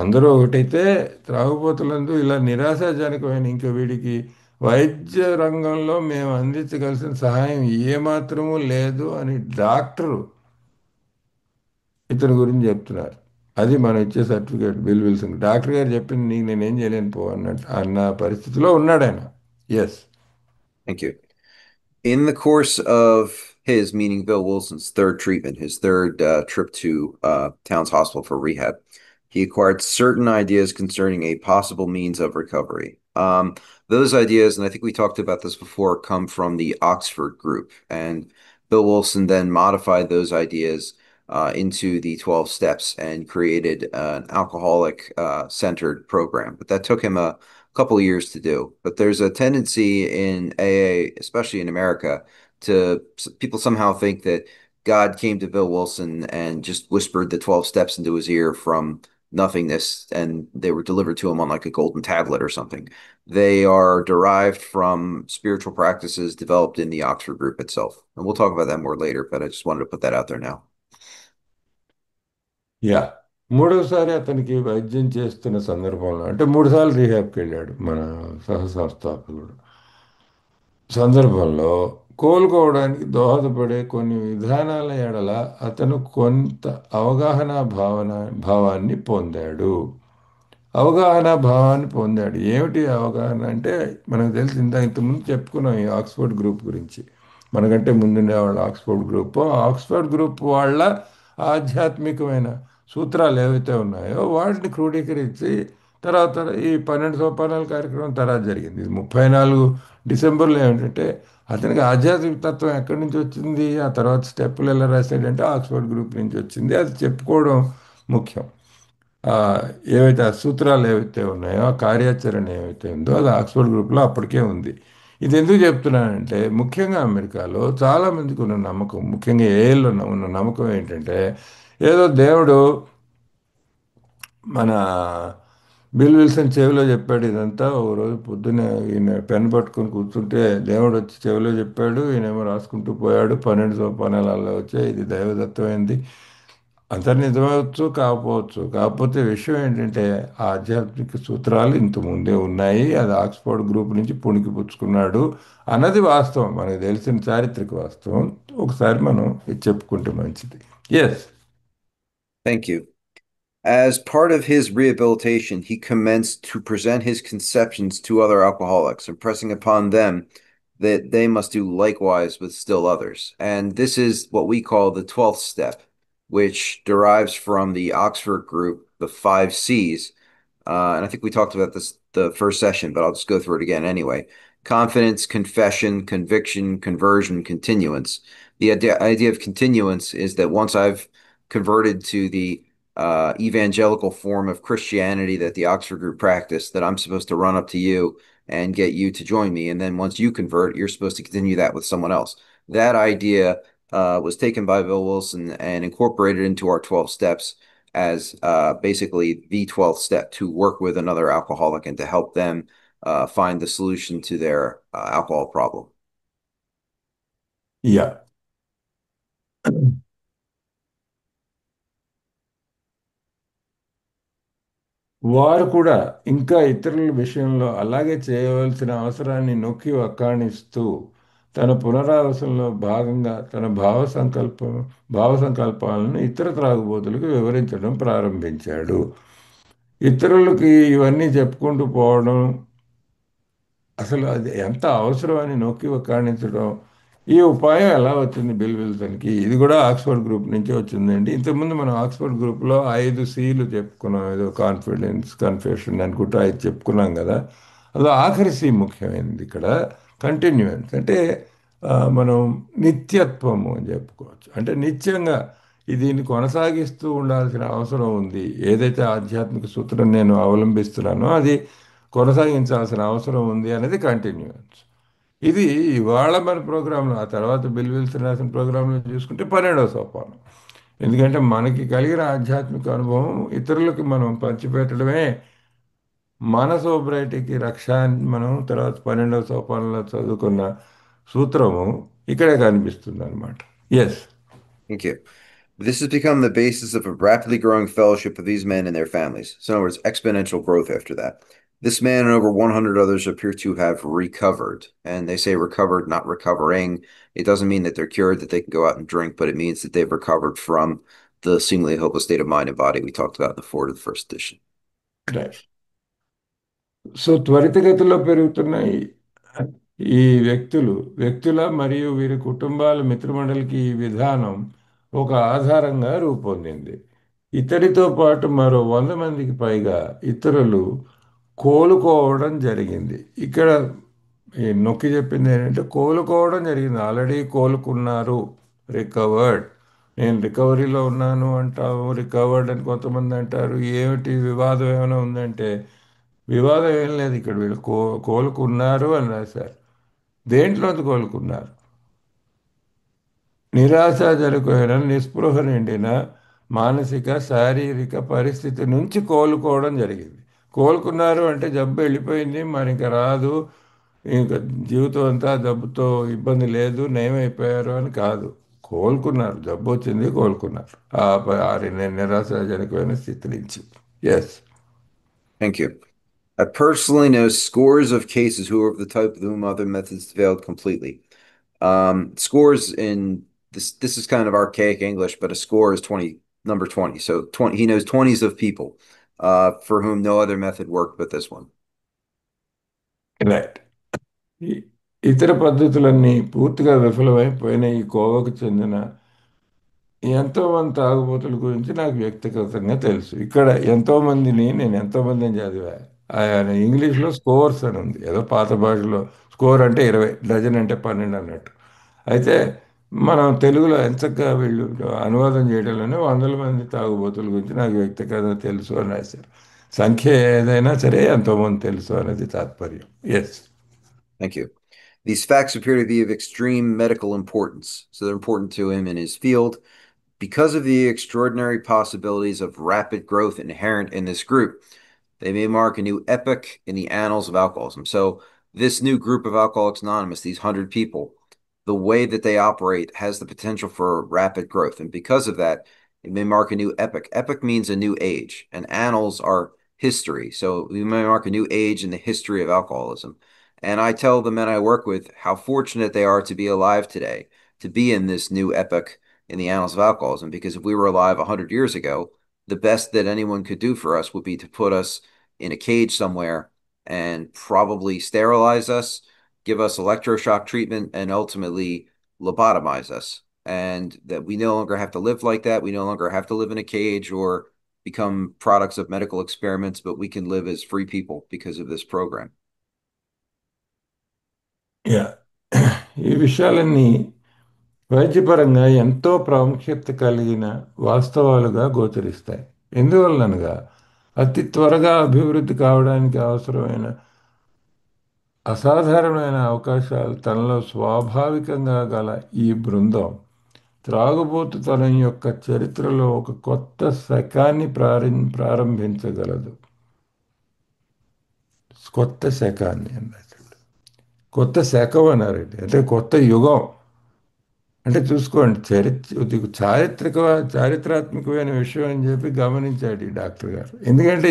అందరూ ఒకటైతే త్రాగుబోతులందు ఇలా నిరాశాజనకమైన ఇంకా వీడికి వైద్య రంగంలో మేము అందించగలిసిన సహాయం ఏమాత్రమూ లేదు అని డాక్టరు ఇతని గురించి చెప్తున్నారు. అది మనం ఇచ్చే సర్టిఫికేట్ బిల్ విల్సన్. డాక్టర్ గారు చెప్పింది నీకు నేనేం చేయలేను పో అన్నట్టు అన్న పరిస్థితిలో ఉన్నాడు ఆయన. Yes. Thank you. In the course of his, meaning Bill Wilson's third treatment, his third trip to Towns Hospital for rehab, he acquired certain ideas concerning a possible means of recovery. Those ideas, and I think we talked about this before, come from the Oxford group. And Bill Wilson then modified those ideas into the 12 steps and created an alcoholic centered program. But that took him a couple of years to do. But there's a tendency in AA, especially in America, to people somehow think that God came to Bill Wilson and just whispered the 12 steps into his ear from nothingness, and they were delivered to him on like a golden tablet or something. They are derived from spiritual practices developed in the Oxford group itself. And we'll talk about that more later, but I just wanted to put that out there now. Yeah మూడోసారి అతనికి వైద్యం చేస్తున్న సందర్భంలో అంటే 3 సార్లు రీహాబ్కి వెళ్ళాడు మన సహ సంస్థాపకుడు. సందర్భంలో కోలుకోవడానికి దోహదపడే కొన్ని విధానాల ఎడల అతను కొంత భావాన్ని పొందాడు. ఏమిటి అవగాహన అంటే మనకు తెలిసి ఇంతకుముందు చెప్పుకున్నాం ఈ ఆక్స్ఫర్డ్ గ్రూప్ గురించి. మనకంటే ముందుండే వాళ్ళు ఆక్స్ఫర్డ్ గ్రూప్ వాళ్ళ ఆధ్యాత్మికమైన సూత్రాలు ఏవైతే ఉన్నాయో వాటిని క్రోడీకరించి తర్వాత ఈ 12 సోపానాల కార్యక్రమం తర్వాత జరిగింది. ఇది 34 డిసెంబర్లో ఏమిటంటే అతనికి ఆధ్యాత్మిక తత్వం ఎక్కడి నుంచి వచ్చింది, ఆ తర్వాత స్టెప్పులు ఎలా రాశాడంటే ఆక్స్ఫర్డ్ గ్రూప్ నుంచి వచ్చింది. అది చెప్పుకోవడం ముఖ్యం. ఏవైతే ఆ సూత్రాలు ఏవైతే ఉన్నాయో ఆ కార్యాచరణ ఏవైతే ఉందో అది ఆక్స్ఫర్డ్ గ్రూప్లో అప్పటికే ఉంది. ఇది ఎందుకు చెప్తున్నానంటే ముఖ్యంగా అమెరికాలో చాలామందికి ఉన్న నమ్మకం, ముఖ్యంగా ఏఐలో ఉన్న నమ్మకం ఏంటంటే ఏదో దేవుడు మన బిల్ విల్సన్ చెవిలో చెప్పాడు ఇదంతా. ఒక రోజు పొద్దున్న ఈయన పెన్ పట్టుకొని కూర్చుంటే దేవుడు వచ్చి చెవిలో చెప్పాడు, ఈయనేమో రాసుకుంటూ పోయాడు. 12 సోపానాలు అలా వచ్చాయి. ఇది దైవదత్తమైంది. అంత నిజమవచ్చు కాకపోవచ్చు. కాకపోతే విషయం ఏంటంటే ఆధ్యాత్మిక సూత్రాలు ఇంత ముందే ఉన్నాయి. అది ఆక్స్ఫర్డ్ గ్రూప్ నుంచి పుణికి పుచ్చుకున్నాడు అన్నది వాస్తవం, మనకు తెలిసిన చారిత్రక వాస్తవం. ఒకసారి మనం ఇది చెప్పుకుంటే మంచిది. Yes. Thank you. As part of his rehabilitation, he commenced to present his conceptions to other alcoholics, impressing upon them that they must do likewise with still others. And this is what we call the 12th step, which derives from the Oxford group, the 5 C's. And I think we talked about this the first session, but I'll just go through it again anyway. Confidence, confession, conviction, conversion, continuance. The idea of continuance is that once I've converted to the evangelical form of Christianity that the Oxford group practiced, that I'm supposed to run up to you and get you to join me. And then once you convert, you're supposed to continue that with someone else. That idea was taken by Bill Wilson and incorporated into our 12 steps as basically the 12th step to work with another alcoholic and to help them find the solution to their alcohol problem. Yeah వారు కూడా ఇంకా ఇతరుల విషయంలో అలాగే చేయవలసిన అవసరాన్ని నొక్కి వక్కాణిస్తూ తన పునరావాసంలో భాగంగా తన భావ సంకల్పాలను ఇతర త్రాగుబోతులకు వివరించడం ప్రారంభించాడు. ఇతరులకి ఇవన్నీ చెప్పుకుంటూ పోవడం అసలు అది ఎంత అవసరం అని నొక్కి వక్కాణించడం. ఈ ఉపాయం ఎలా వచ్చింది బిల్ విల్సన్కి? ఇది కూడా ఆక్స్ఫర్డ్ గ్రూప్ నుంచే వచ్చిందండి. ఇంతకుముందు మనం ఆక్స్ఫర్డ్ గ్రూప్లో 5 Cలు చెప్పుకున్నాం. ఏదో కాన్ఫిడెన్స్, కన్ఫెషన్ అనుకుంటూ 5 చెప్పుకున్నాం కదా. అదో ఆఖరి సి ముఖ్యమైనది ఇక్కడ. కంటిన్యూయన్స్ అంటే మనం నిత్యత్వము అని చెప్పుకోవచ్చు. అంటే నిత్యంగా దీన్ని కొనసాగిస్తూ ఉండాల్సిన అవసరం ఉంది. ఏదైతే ఆధ్యాత్మిక సూత్రం నేను అవలంబిస్తున్నానో అది కొనసాగించాల్సిన అవసరం ఉంది అనేది కంటిన్యూయన్స్. ఇది ఇవాళ మన ప్రోగ్రాంలో, ఆ తర్వాత బిల్ విల్సన్ రాసిన ప్రోగ్రాంలో చూసుకుంటే 12వ సోపానం. ఎందుకంటే మనకి కలిగిన ఆధ్యాత్మిక అనుభవం ఇతరులకు మనం పంచిపెట్టడమే మన సోబ్రైటీకి రక్ష అని మనం తర్వాత 12వ సోపానంలో చదువుకున్న సూత్రము ఇక్కడే కనిపిస్తుంది అనమాట. Yes. Thank you. This has become the basis of a rapidly growing fellowship of these men and their families. So, in other words, exponential growth after that. This man and over 100 others appear to have recovered. And they say recovered, not recovering. It doesn't mean that they're cured, that they can go out and drink, but it means that they've recovered from the seemingly hopeless state of mind and body we talked about in the forward of the first edition. So త్వరితగతిలో పెరుగుతున్న ఈ వ్యక్తుల మరియు వీరి కుటుంబాల మిత్రమండలికి ఈ విధానం ఒక ఆధారంగా రూపొందింది. ఇతడితో పాటు మరో 100 మందికి పైగా ఇతరులు కోలుకోవడం జరిగింది. ఇక్కడ ఈ నొక్కి చెప్పింది ఏంటంటే కోలుకోవడం జరిగింది. ఆల్రెడీ కోలుకున్నారు, రికవర్డ్. నేను రికవరీలో ఉన్నాను అంటాము, రికవర్డ్ అని కొంతమంది అంటారు. ఏమిటి వివాదం ఏమైనా ఉందంటే వివాదం ఏం లేదు. ఇక్కడ వీళ్ళు కోలుకున్నారు అని రాశారు. దేంట్లోంచి కోలుకున్నారు? నిరాశాజనకమైన నిస్పృహ నిండిన మానసిక శారీరక పరిస్థితి నుంచి కోలుకోవడం జరిగింది. కోలుకున్నారు అంటే జబ్బు వెళ్ళిపోయింది, మరి ఇంకా రాదు, ఇంకా జీవితం అంతా జబ్బుతో ఇబ్బంది లేదు, నయమైపోయారు అని కాదు. కోలుకున్నారు, జబ్బు వచ్చింది, కోలుకున్నారు ఆ నిరాశాజనకమైన స్థితి నుంచి. Yes. Thank you. I personally know scores of cases who are of the type of whom other methods failed completely. Scores in this is kind of archaic English, but a score is 20, number 20. So 20, he knows 20s of people for whom no other method worked but this one. Right. ఇతర పద్ధతులన్నీ పూర్తిగా విఫలమైపోయిన ఈ కోవకు చెందిన ఎంతోమంది తాగుబోతుల గురించి నాకు వ్యక్తిగతంగా తెలుసు. ఇక్కడ ఎంతోమందిని నేను ఎంతోమందిని చదివా. ఆయన ఇంగ్లీష్లో స్కోర్స్ అని ఉంది, ఏదో పాత భాషలో స్కోర్ అంటే 20, డజన్ అంటే 12 అన్నట్టు. అయితే మనం తెలుగులో ఎంచక్కా వీళ్ళు అనువాదం చేయడంలోనే 100 మంది తాగుబోతుల గురించి నాకు వ్యక్తిగతంగా తెలుసు అని రాశారు. సంఖ్య ఏదైనా సరే ఎంతోమంది తెలుసు అనేది తాత్పర్యం. Yes. Thank you. These facts appear to be of extreme medical importance. So they're important to him in his field. Because of the extraordinary possibilities of rapid growth inherent in this group, they may mark a new epoch in the annals of alcoholism. So, this new group of Alcoholics Anonymous, these 100 people, the way that they operate has the potential for rapid growth. And because of that, it may mark a new epoch. Epoch means a new age, and annals are history. So, we may mark a new age in the history of alcoholism. And I tell the men I work with how fortunate they are to be alive today, to be in this new epoch in the annals of alcoholism. Because if we were alive 100 years ago, the best that anyone could do for us would be to put us in a cage somewhere and probably sterilize us, give us electroshock treatment, and ultimately lobotomize us. And that we no longer have to live like that. We no longer have to live in a cage or become products of medical experiments, but we can live as free people because of this program. Yeah. ఈ విషయాలన్నీ వైద్యపరంగా ఎంతో ప్రాముఖ్యత కలిగిన వాస్తవాలుగా గోచరిస్తాయి. ఎందువలనగా అతి త్వరగా అభివృద్ధి కావడానికి అవసరమైన అసాధారణమైన అవకాశాలు తనలో స్వాభావికంగా గల ఈ బృందం త్రాగుబోతుతనం యొక్క చరిత్రలో ఒక కొత్త శకాన్ని ప్రారంభించగలదు. కొత్త శకాన్ని అన్నారు, కొత్త శకం అన్నారండి, అంటే కొత్త యుగం. అంటే చూసుకోండి, చారిత్రక చారిత్రాత్మకమైన విషయం అని చెప్పి గమనించాడు ఈ డాక్టర్ గారు. ఎందుకంటే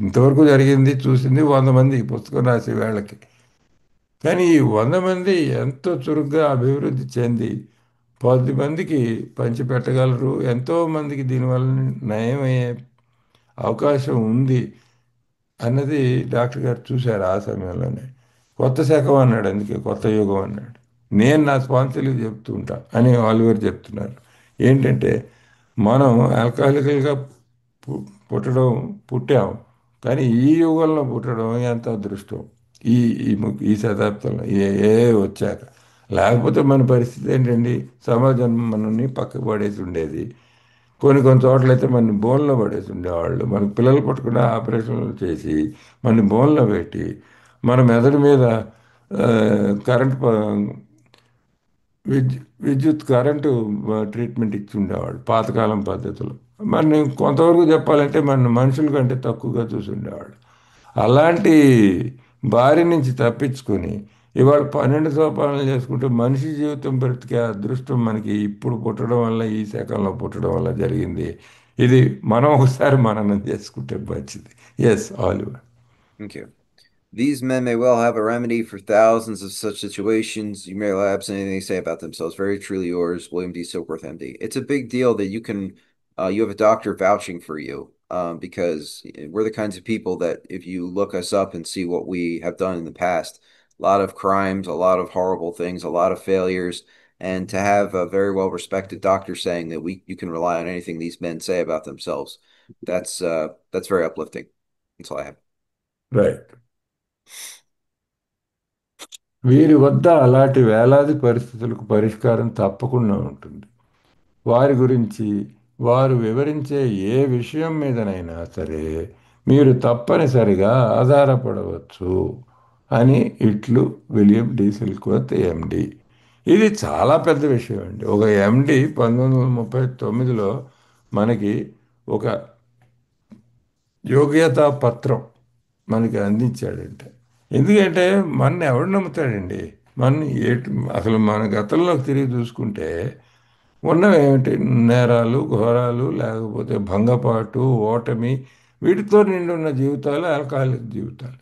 ఇంతవరకు జరిగింది చూసింది 100 మంది ఈ పుస్తకం రాసే వేళకి. కానీ ఈ 100 మంది ఎంతో చురుగ్గా అభివృద్ధి చెంది 10 మందికి పంచిపెట్టగలరు. ఎంతో మందికి దీనివల్ల నయమయ్యే అవకాశం ఉంది అన్నది డాక్టర్ గారు చూశారు ఆ సమయంలోనే. కొత్త శకం అన్నాడు, అందుకే కొత్త యుగం అన్నాడు. నేను నా స్పాన్సర్లకు చెప్తూ ఉంటా అని ఆలివర్ చెప్తున్నారు. ఏంటంటే మనం ఆల్కహాలికల్గా పుట్టడం పుట్టాం, కానీ ఈ యుగంలో పుట్టడం ఎంత అదృష్టం. ఈ ఈ ఈ శతాబ్దంలో ఏ వచ్చాక. లేకపోతే మన పరిస్థితి ఏంటండి, సమాజం మనల్ని పక్కకు పడేసి ఉండేది. కొన్ని కొన్ని చోట్ల అయితే మన బోన్లో పడేసి ఉండేవాళ్ళు. మనకు పిల్లలు పుట్టకుండా ఆపరేషన్లు చేసి మన బోన్లో పెట్టి మన మెదడు మీద ఆ, కరెంట్ విద్యుత్ కరెంటు ట్రీట్మెంట్ ఇచ్చి ఉండేవాళ్ళు పాతకాలం పద్ధతిలో. మరి నేను కొంతవరకు చెప్పాలంటే మన మనుషుల కంటే తక్కువగా చూసి ఉండేవాళ్ళు. అలాంటి బారి నుంచి తప్పించుకొని ఇవాళ 12 సోపానాలు చేసుకుంటే మనిషి జీవితం బ్రతికే అదృష్టం మనకి ఇప్పుడు పుట్టడం వల్ల, ఈ శకంలో పుట్టడం వల్ల జరిగింది. ఇది మనం ఒకసారి మననం చేసుకుంటే మంచిది. Yes Oliver. Thank you. These men may well have a remedy for thousands of such situations. You may lapse in anything they say about themselves. Very truly yours, William D. Silkworth, MD. It's a big deal that you have a doctor vouching for you, because we're the kinds of people that if you look us up and see what we have done in the past, a lot of crimes, a lot of horrible things, a lot of failures, and to have a very well respected doctor saying that you can rely on anything these men say about themselves, that's very uplifting. That's all I have. Right. వీరి వద్ద అలాంటి వేలాది పరిస్థితులకు పరిష్కారం తప్పకుండా ఉంటుంది. వారి గురించి వారు వివరించే ఏ విషయం మీదనైనా సరే మీరు తప్పనిసరిగా ఆధారపడవచ్చు అని ఇట్లు విలియం డి సిల్క్వర్త్ ఎండి. ఇది చాలా పెద్ద విషయం అండి. ఒక ఎండి 1939లో మనకి ఒక యోగ్యతా పత్రం మనకి అందించాడంటే, ఎందుకంటే మన ఎవడు నమ్ముతాడండి. మన అసలు మన గతంలోకి తిరిగి చూసుకుంటే ఉన్నవేమిటి, నేరాలు ఘోరాలు, లేకపోతే భంగపాటు, ఓటమి, వీటితో నిండి ఉన్న జీవితాలు ఆల్కహాలిక్ జీవితాలు.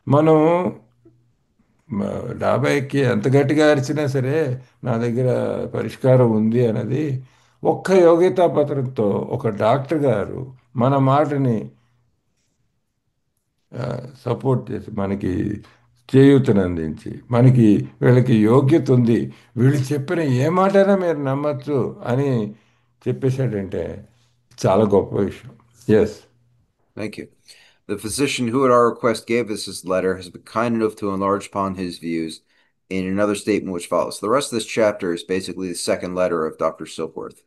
మనం డాబాకి ఎంత గట్టిగా అరిచినా సరే నా దగ్గర పరిష్కారం ఉంది అన్నది ఒక్క యోగ్యతా పత్రంతో ఒక డాక్టర్ గారు మన మాటని సపోర్ట్ చేసి మనకి చేయూతను అందించి మనకి వీళ్ళకి యోగ్యత ఉంది, వీళ్ళు చెప్పిన ఏ మాటైనా మీరు నమ్మచ్చు అని చెప్పేశాడంటే చాలా గొప్ప విషయం. Yes. Thank you. The physician who, at our request, gave us this letter has been kind enough to enlarge upon his views in another statement which follows. The rest of this chapter is basically the second letter of Dr. Silkworth.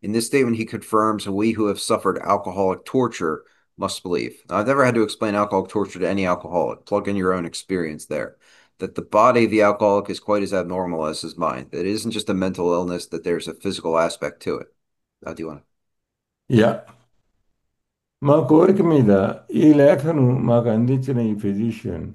In this statement, he confirms we who have suffered alcoholic torture must believe. Now, I've never had to explain alcoholic torture to any alcoholic. Plug in your own experience there. That the body of the alcoholic is quite as abnormal as his mind. That it isn't just a mental illness, that there's a physical aspect to it. How do you want to? Yeah. మా కోరిక మీద ఈ లేఖను మాకు అందించిన ఈ ఫిజిషియన్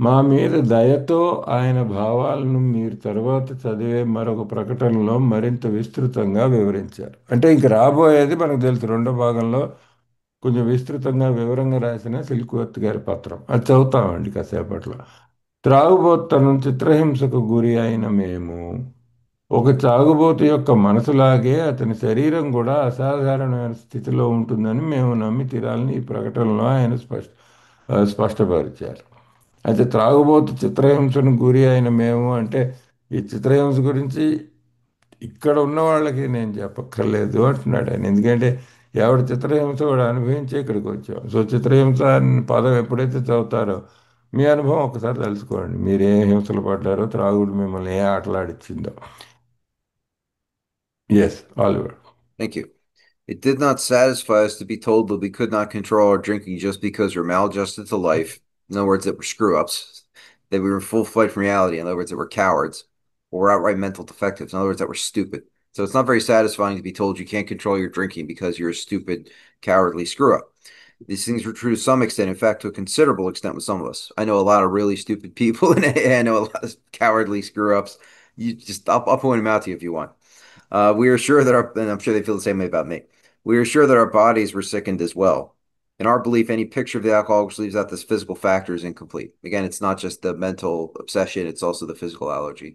మా మీద దయతో ఆయన భావాలను మీరు తర్వాత చదివే మరొక ప్రకటనలో మరింత విస్తృతంగా వివరించారు. అంటే ఇంక రాబోయేది మనకు తెలుసు, రెండో భాగంలో కొంచెం విస్తృతంగా వివరంగా రాసిన సిల్క్వర్త్ గారి పత్రం, అది చదువుతామండి కాసేపట్లో. త్రాగుబోతనం చిత్రహింసకు గురి అయిన మేము, ఒక తాగుబోతు యొక్క మనసులాగే అతని శరీరం కూడా అసాధారణమైన స్థితిలో ఉంటుందని మేము నమ్మి తీరాలని ఈ ప్రకటనలో ఆయన స్పష్టపరిచారు. అయితే త్రాగుబోతు చిత్రహింసను గురి అయిన మేము అంటే ఈ చిత్రహింస గురించి ఇక్కడ ఉన్న వాళ్ళకి నేను చెప్పక్కర్లేదు అంటున్నాడు ఆయన. ఎందుకంటే ఎవరి చిత్రహింస వాడు అనుభవించి ఇక్కడికి వచ్చాం. సో చిత్రహింస అనే పదం ఎప్పుడైతే చదువుతారో మీ అనుభవం ఒకసారి తెలుసుకోండి, మీరు ఏ హింసలు పడ్డారో, త్రాగుడు మిమ్మల్ని ఏ ఆటలాడిచ్చిందో. Yes Oliver. Thank you. It did not satisfy us to be told that we could not control our drinking just because we're maladjusted to life. In other words, that we're screw ups, that we were full flight from reality. In other words, that we're cowards, or we're outright mental defectives. In other words, that we're stupid. So it's not very satisfying to be told you can't control your drinking because you're a stupid, cowardly screw up. These things were true to some extent, in fact, to a considerable extent with some of us. I know a lot of really stupid people, and I know a lot of cowardly screw ups. You just, I'll point them out to you if you want. We are sure that our, and I'm sure they feel the same way about me. We are sure that our bodies were sickened as well. In our belief, any picture of the alcohol which leaves out this physical factor is incomplete. Again, it's not just the mental obsession, it's also the physical allergy.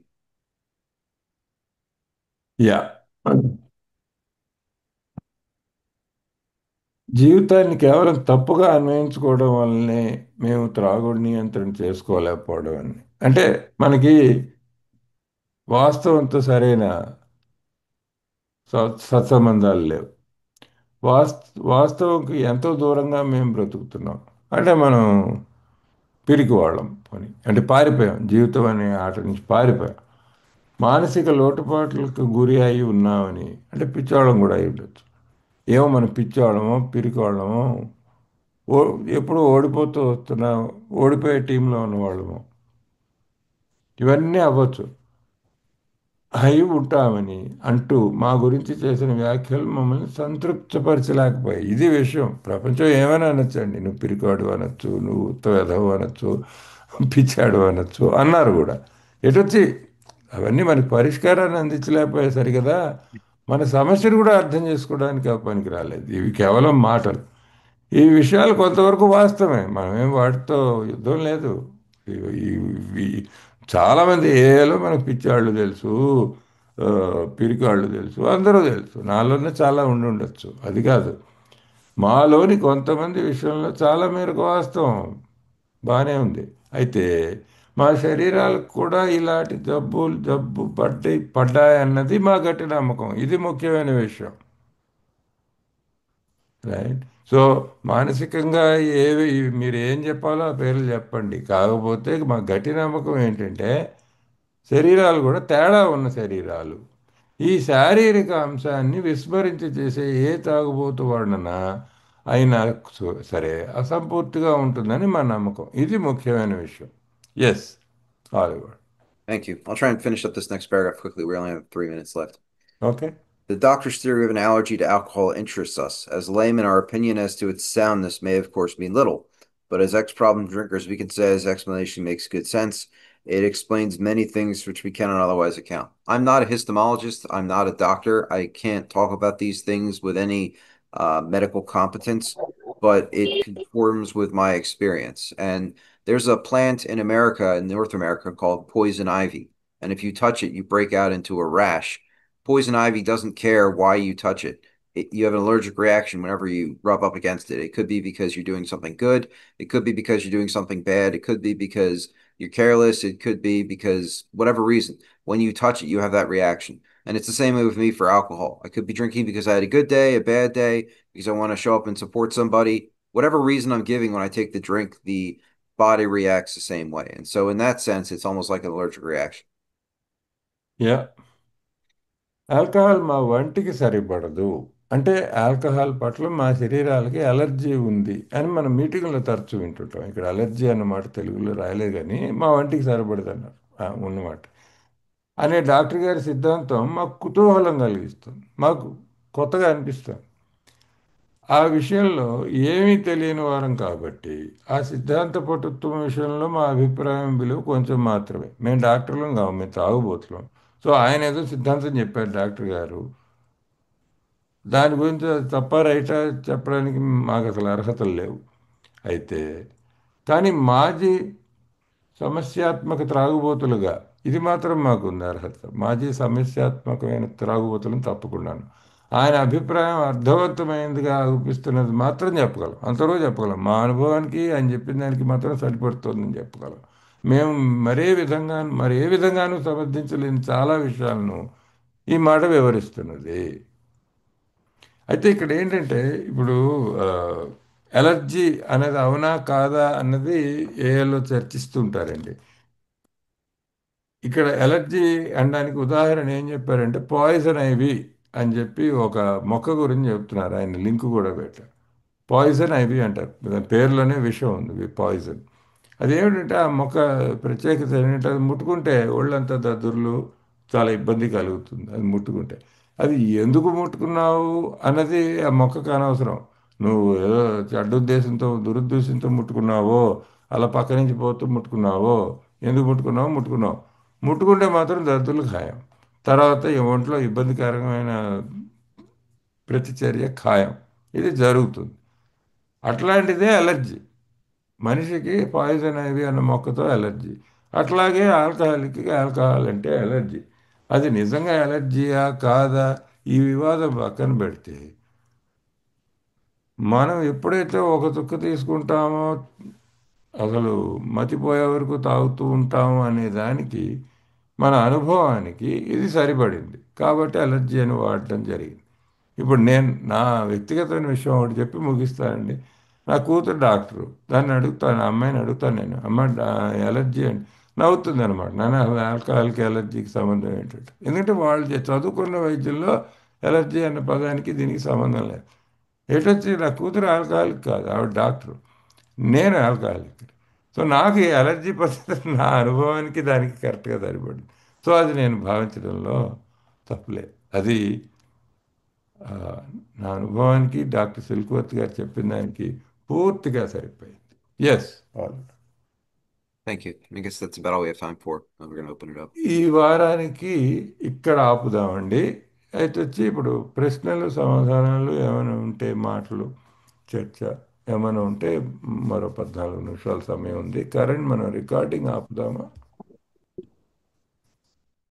Yeah జీవితాన్ని కేవలం తప్పుగా అన్వయించుకోవడం వల్లనే మేము త్రాగుడు నియంత్రణ చేసుకోలేకపోవడం అని అంటే మనకి వాస్తవంతో సరైన సత్సంబంధాలు లేవు. వాస్ వాస్తవంకి ఎంతో దూరంగా మేము బ్రతుకుతున్నాం. అంటే మనం పిరికి వాళ్ళం పని అంటే పారిపోయాం, జీవితం అనే ఆట నుంచి పారిపోయాం. మానసిక లోటుపాట్లకు గురి అయి ఉన్నామని అంటే పిచ్చోళ్ళం కూడా అయి ఉండొచ్చు. ఏమో మనం పిచ్చోళ్ళమో పిరికోళ్ళమో ఓ ఎప్పుడు ఓడిపోతూ వస్తున్నాం, ఓడిపోయే టీంలో ఉన్న వాళ్ళము ఇవన్నీ అవ్వచ్చు, అయి ఉంటామని అంటూ మా గురించి చేసిన వ్యాఖ్యలు మమ్మల్ని సంతృప్తిపరచలేకపోయాయి. ఇది విషయం. ప్రపంచం ఏమైనా అనొచ్చండి, నువ్వు పిరికాడు అనొచ్చు, నువ్వు వెధవు అనొచ్చు, పిచ్చాడు అనొచ్చు అన్నారు కూడా. ఎటొచ్చి అవన్నీ మనకి పరిష్కారాన్ని అందించలేకపోయే సరి కదా, మన సమస్యను కూడా అర్థం చేసుకోవడానికి ఆ పనికి రాలేదు. ఇవి కేవలం మాటలు. ఈ విషయాలు కొంతవరకు వాస్తవమే, మనమేం వాటితో యుద్ధం లేదు. ఇవి చాలామంది ఏలో మనకు పిచ్చాళ్ళు తెలుసు, ఆ, పిరికాళ్ళు తెలుసు, అందరూ తెలుసు. నాలోనే చాలా ఉండి ఉండొచ్చు, అది కాదు. మాలోని కొంతమంది విషయంలో చాలా మేరకు వాస్తవం బాగానే ఉంది. అయితే మా శరీరాలకు కూడా ఇలాంటి జబ్బు పడ్డాయన్నది మా గట్టి నమ్మకం. ఇది ముఖ్యమైన విషయం. రైట్. సో మానసికంగా ఏవి మీరు ఏం చెప్పాలో ఆ పేర్లు చెప్పండి. కాకపోతే మా గట్టి నమ్మకం ఏంటంటే శరీరాలు కూడా తేడా ఉన్న శరీరాలు. ఈ శారీరక అంశాన్ని విస్మరించి చేసే ఏ తాగుబోతు వాడినన్నా అయినా సరే అసంపూర్తిగా ఉంటుందని మా నమ్మకం. ఇది ముఖ్యమైన విషయం. Yes, Hollywood. Thank you. I'll try and finish up this next paragraph quickly. We only have 3 minutes left. Okay. The doctor's theory of an allergy to alcohol interests us. As laymen, our opinion as to its soundness may, of course, mean little, but as ex-problem drinkers, we can say his explanation makes good sense. It explains many things which we cannot otherwise account. I'm not a histomologist. I'm not a doctor. I can't talk about these things with any medical competence, but it conforms with my experience. And there's a plant in America, in North America, called poison ivy. And if you touch it, you break out into a rash. Poison ivy doesn't care why you touch it. You have an allergic reaction whenever you rub up against it. It could be because you're doing something good. It could be because you're doing something bad. It could be because you're careless. It could be because whatever reason. When you touch it, you have that reaction. And it's the same way with me for alcohol. I could be drinking because I had a good day, a bad day, because I want to show up and support somebody. Whatever reason I'm giving when I take the drink, the body reacts the same way. And so in that sense, it's almost like an allergic reaction. Yeah, alcohol మా వంటికి సరిపడదు అంటే ఆల్కహాల్ పట్ల మా శరీరాలకి అలర్జీ ఉంది అని మనం మీటింగ్లో తరచూ వింటుంటాం. ఇక్కడ అలర్జీ అన్నమాట తెలుగులో రాయలేదు, కానీ మా వంటికి సరిపడదు అన్నారు ఉన్నమాట అనే డాక్టర్ గారి సిద్ధాంతం మాకు కుతూహలం కలిగిస్తుంది, మాకు కొత్తగా అనిపిస్తుంది. ఆ విషయంలో ఏమీ తెలియని వారం కాబట్టి ఆ సిద్ధాంత పటుత్వం విషయంలో మా అభిప్రాయం విలువ కొంచెం మాత్రమే. మేము డాక్టర్లం కావు, మేము తాగుబోతున్నాం. సో ఆయన ఏదో సిద్ధాంతం చెప్పారు డాక్టర్ గారు, దాని గురించి అది తప్ప రైటా చెప్పడానికి మాకు అసలు అర్హతలు లేవు. అయితే కానీ మాజీ సమస్యాత్మక త్రాగుబోతులుగా ఇది మాత్రం మాకుంది అర్హత. మాజీ సమస్యాత్మకమైన త్రాగుబోతులను తప్పకుండాను ఆయన అభిప్రాయం అర్థవంతమైనదిగా అనిపిస్తున్నది మాత్రం చెప్పగలం, అంతలో చెప్పగలం. మా అనుభవానికి ఆయన చెప్పిన దానికి మాత్రం సరిపడుతుందని చెప్పగలం. మేము మరే విధంగానూ సమర్థించలేని చాలా విషయాలను ఈ మాట వివరిస్తున్నది. అయితే ఇక్కడ ఏంటంటే ఇప్పుడు ఎలర్జీ అనేది అవునా కాదా అన్నది ఏఐలో చర్చిస్తుంటారండి. ఇక్కడ ఎలర్జీ అనడానికి ఉదాహరణ ఏం చెప్పారంటే పాయిజన్ ఐవి అని చెప్పి ఒక మొక్క గురించి చెప్తున్నారు. ఆయన లింక్ కూడా పెట్టారు. పాయిజన్ ఐవి అంటారు, దాని పేరులోనే విషం ఉంది, పాయిజన్. అదేమిటంటే ఆ మొక్క ప్రత్యేకత ఏంటంటే అది ముట్టుకుంటే ఒళ్ళంతా దద్దుర్లు, చాలా ఇబ్బంది కలుగుతుంది అది ముట్టుకుంటే. అది ఎందుకు ముట్టుకున్నావు అన్నది ఆ మొక్కకు అనవసరం. నువ్వు ఏదో చెడ్డ ఉద్దేశంతో దురుద్దేశంతో ముట్టుకున్నావో, అలా పక్క నుంచి పోతూ ముట్టుకున్నావో, ఎందుకు ముట్టుకున్నావో ముట్టుకున్నావు. ముట్టుకుంటే మాత్రం దద్దులు ఖాయం. తర్వాత ఈ ఒంట్లో ఇబ్బందికరమైన ప్రతిచర్య ఖాయం. ఇది జరుగుతుంది. అట్లాంటిదే అలర్జీ. మనిషికి పాయిజన్ ఐవి అన్న మొక్కతో ఎలర్జీ. అట్లాగే ఆల్కహాల్కి ఆల్కహాల్ అంటే ఎలర్జీ. అది నిజంగా ఎలర్జీయా కాదా ఈ వివాదం పక్కన పెడితే, మనం ఎప్పుడైతే ఒక చుక్క తీసుకుంటామో అసలు మతిపోయే వరకు తాగుతూ ఉంటాము అనే దానికి మన అనుభవానికి ఇది సరిపడింది కాబట్టి అలర్జీ అని వాడటం జరిగింది. ఇప్పుడు నేను నా వ్యక్తిగతమైన విషయం ఒకటి చెప్పి ముగిస్తానండి. నా కూతురు డాక్టరు, దాన్ని అడుగుతాను, ఆ అమ్మాయిని అడుగుతాను నేను, అమ్మ ఎలర్జీ అని. నవ్వుతుంది అనమాట, నాన్న ఆల్కహాల్కి ఎలర్జీకి సంబంధం ఏంటంటే, ఎందుకంటే వాళ్ళు చదువుకున్న వైద్యుల్లో ఎలర్జీ అన్న పదానికి దీనికి సంబంధం లేదు. ఎటొచ్చి నా కూతురు ఆల్కహాలిక్ కాదు, ఆవిడ డాక్టరు, నేను ఆల్కహాలిక్. సో నాకు ఈ ఎలర్జీ పద్ధతి నా అనుభవానికి దానికి కరెక్ట్గా సరిపడింది. సో అది నేను భావించడంలో తప్పులేదు. అది ఆ, నా అనుభవానికి డాక్టర్ సిల్క్వర్త్ గారు చెప్పిన దానికి పూర్తిగా సరిపోయింది. Yes all. Thank you. I guess that's about all we have time for. We're going to open it up. ఈ వారానికి ఇక్కడ ఆపుదామండి. అయితే వచ్చి ఇప్పుడు ప్రశ్నలు సమాధానాలు ఏమైనా ఉంటే, మాటలు చర్చ ఏమైనా ఉంటే, మరో 14 నిమిషాల సమయం ఉంది. కరెంట్ మనం రికార్డింగ్ ఆపుదామా?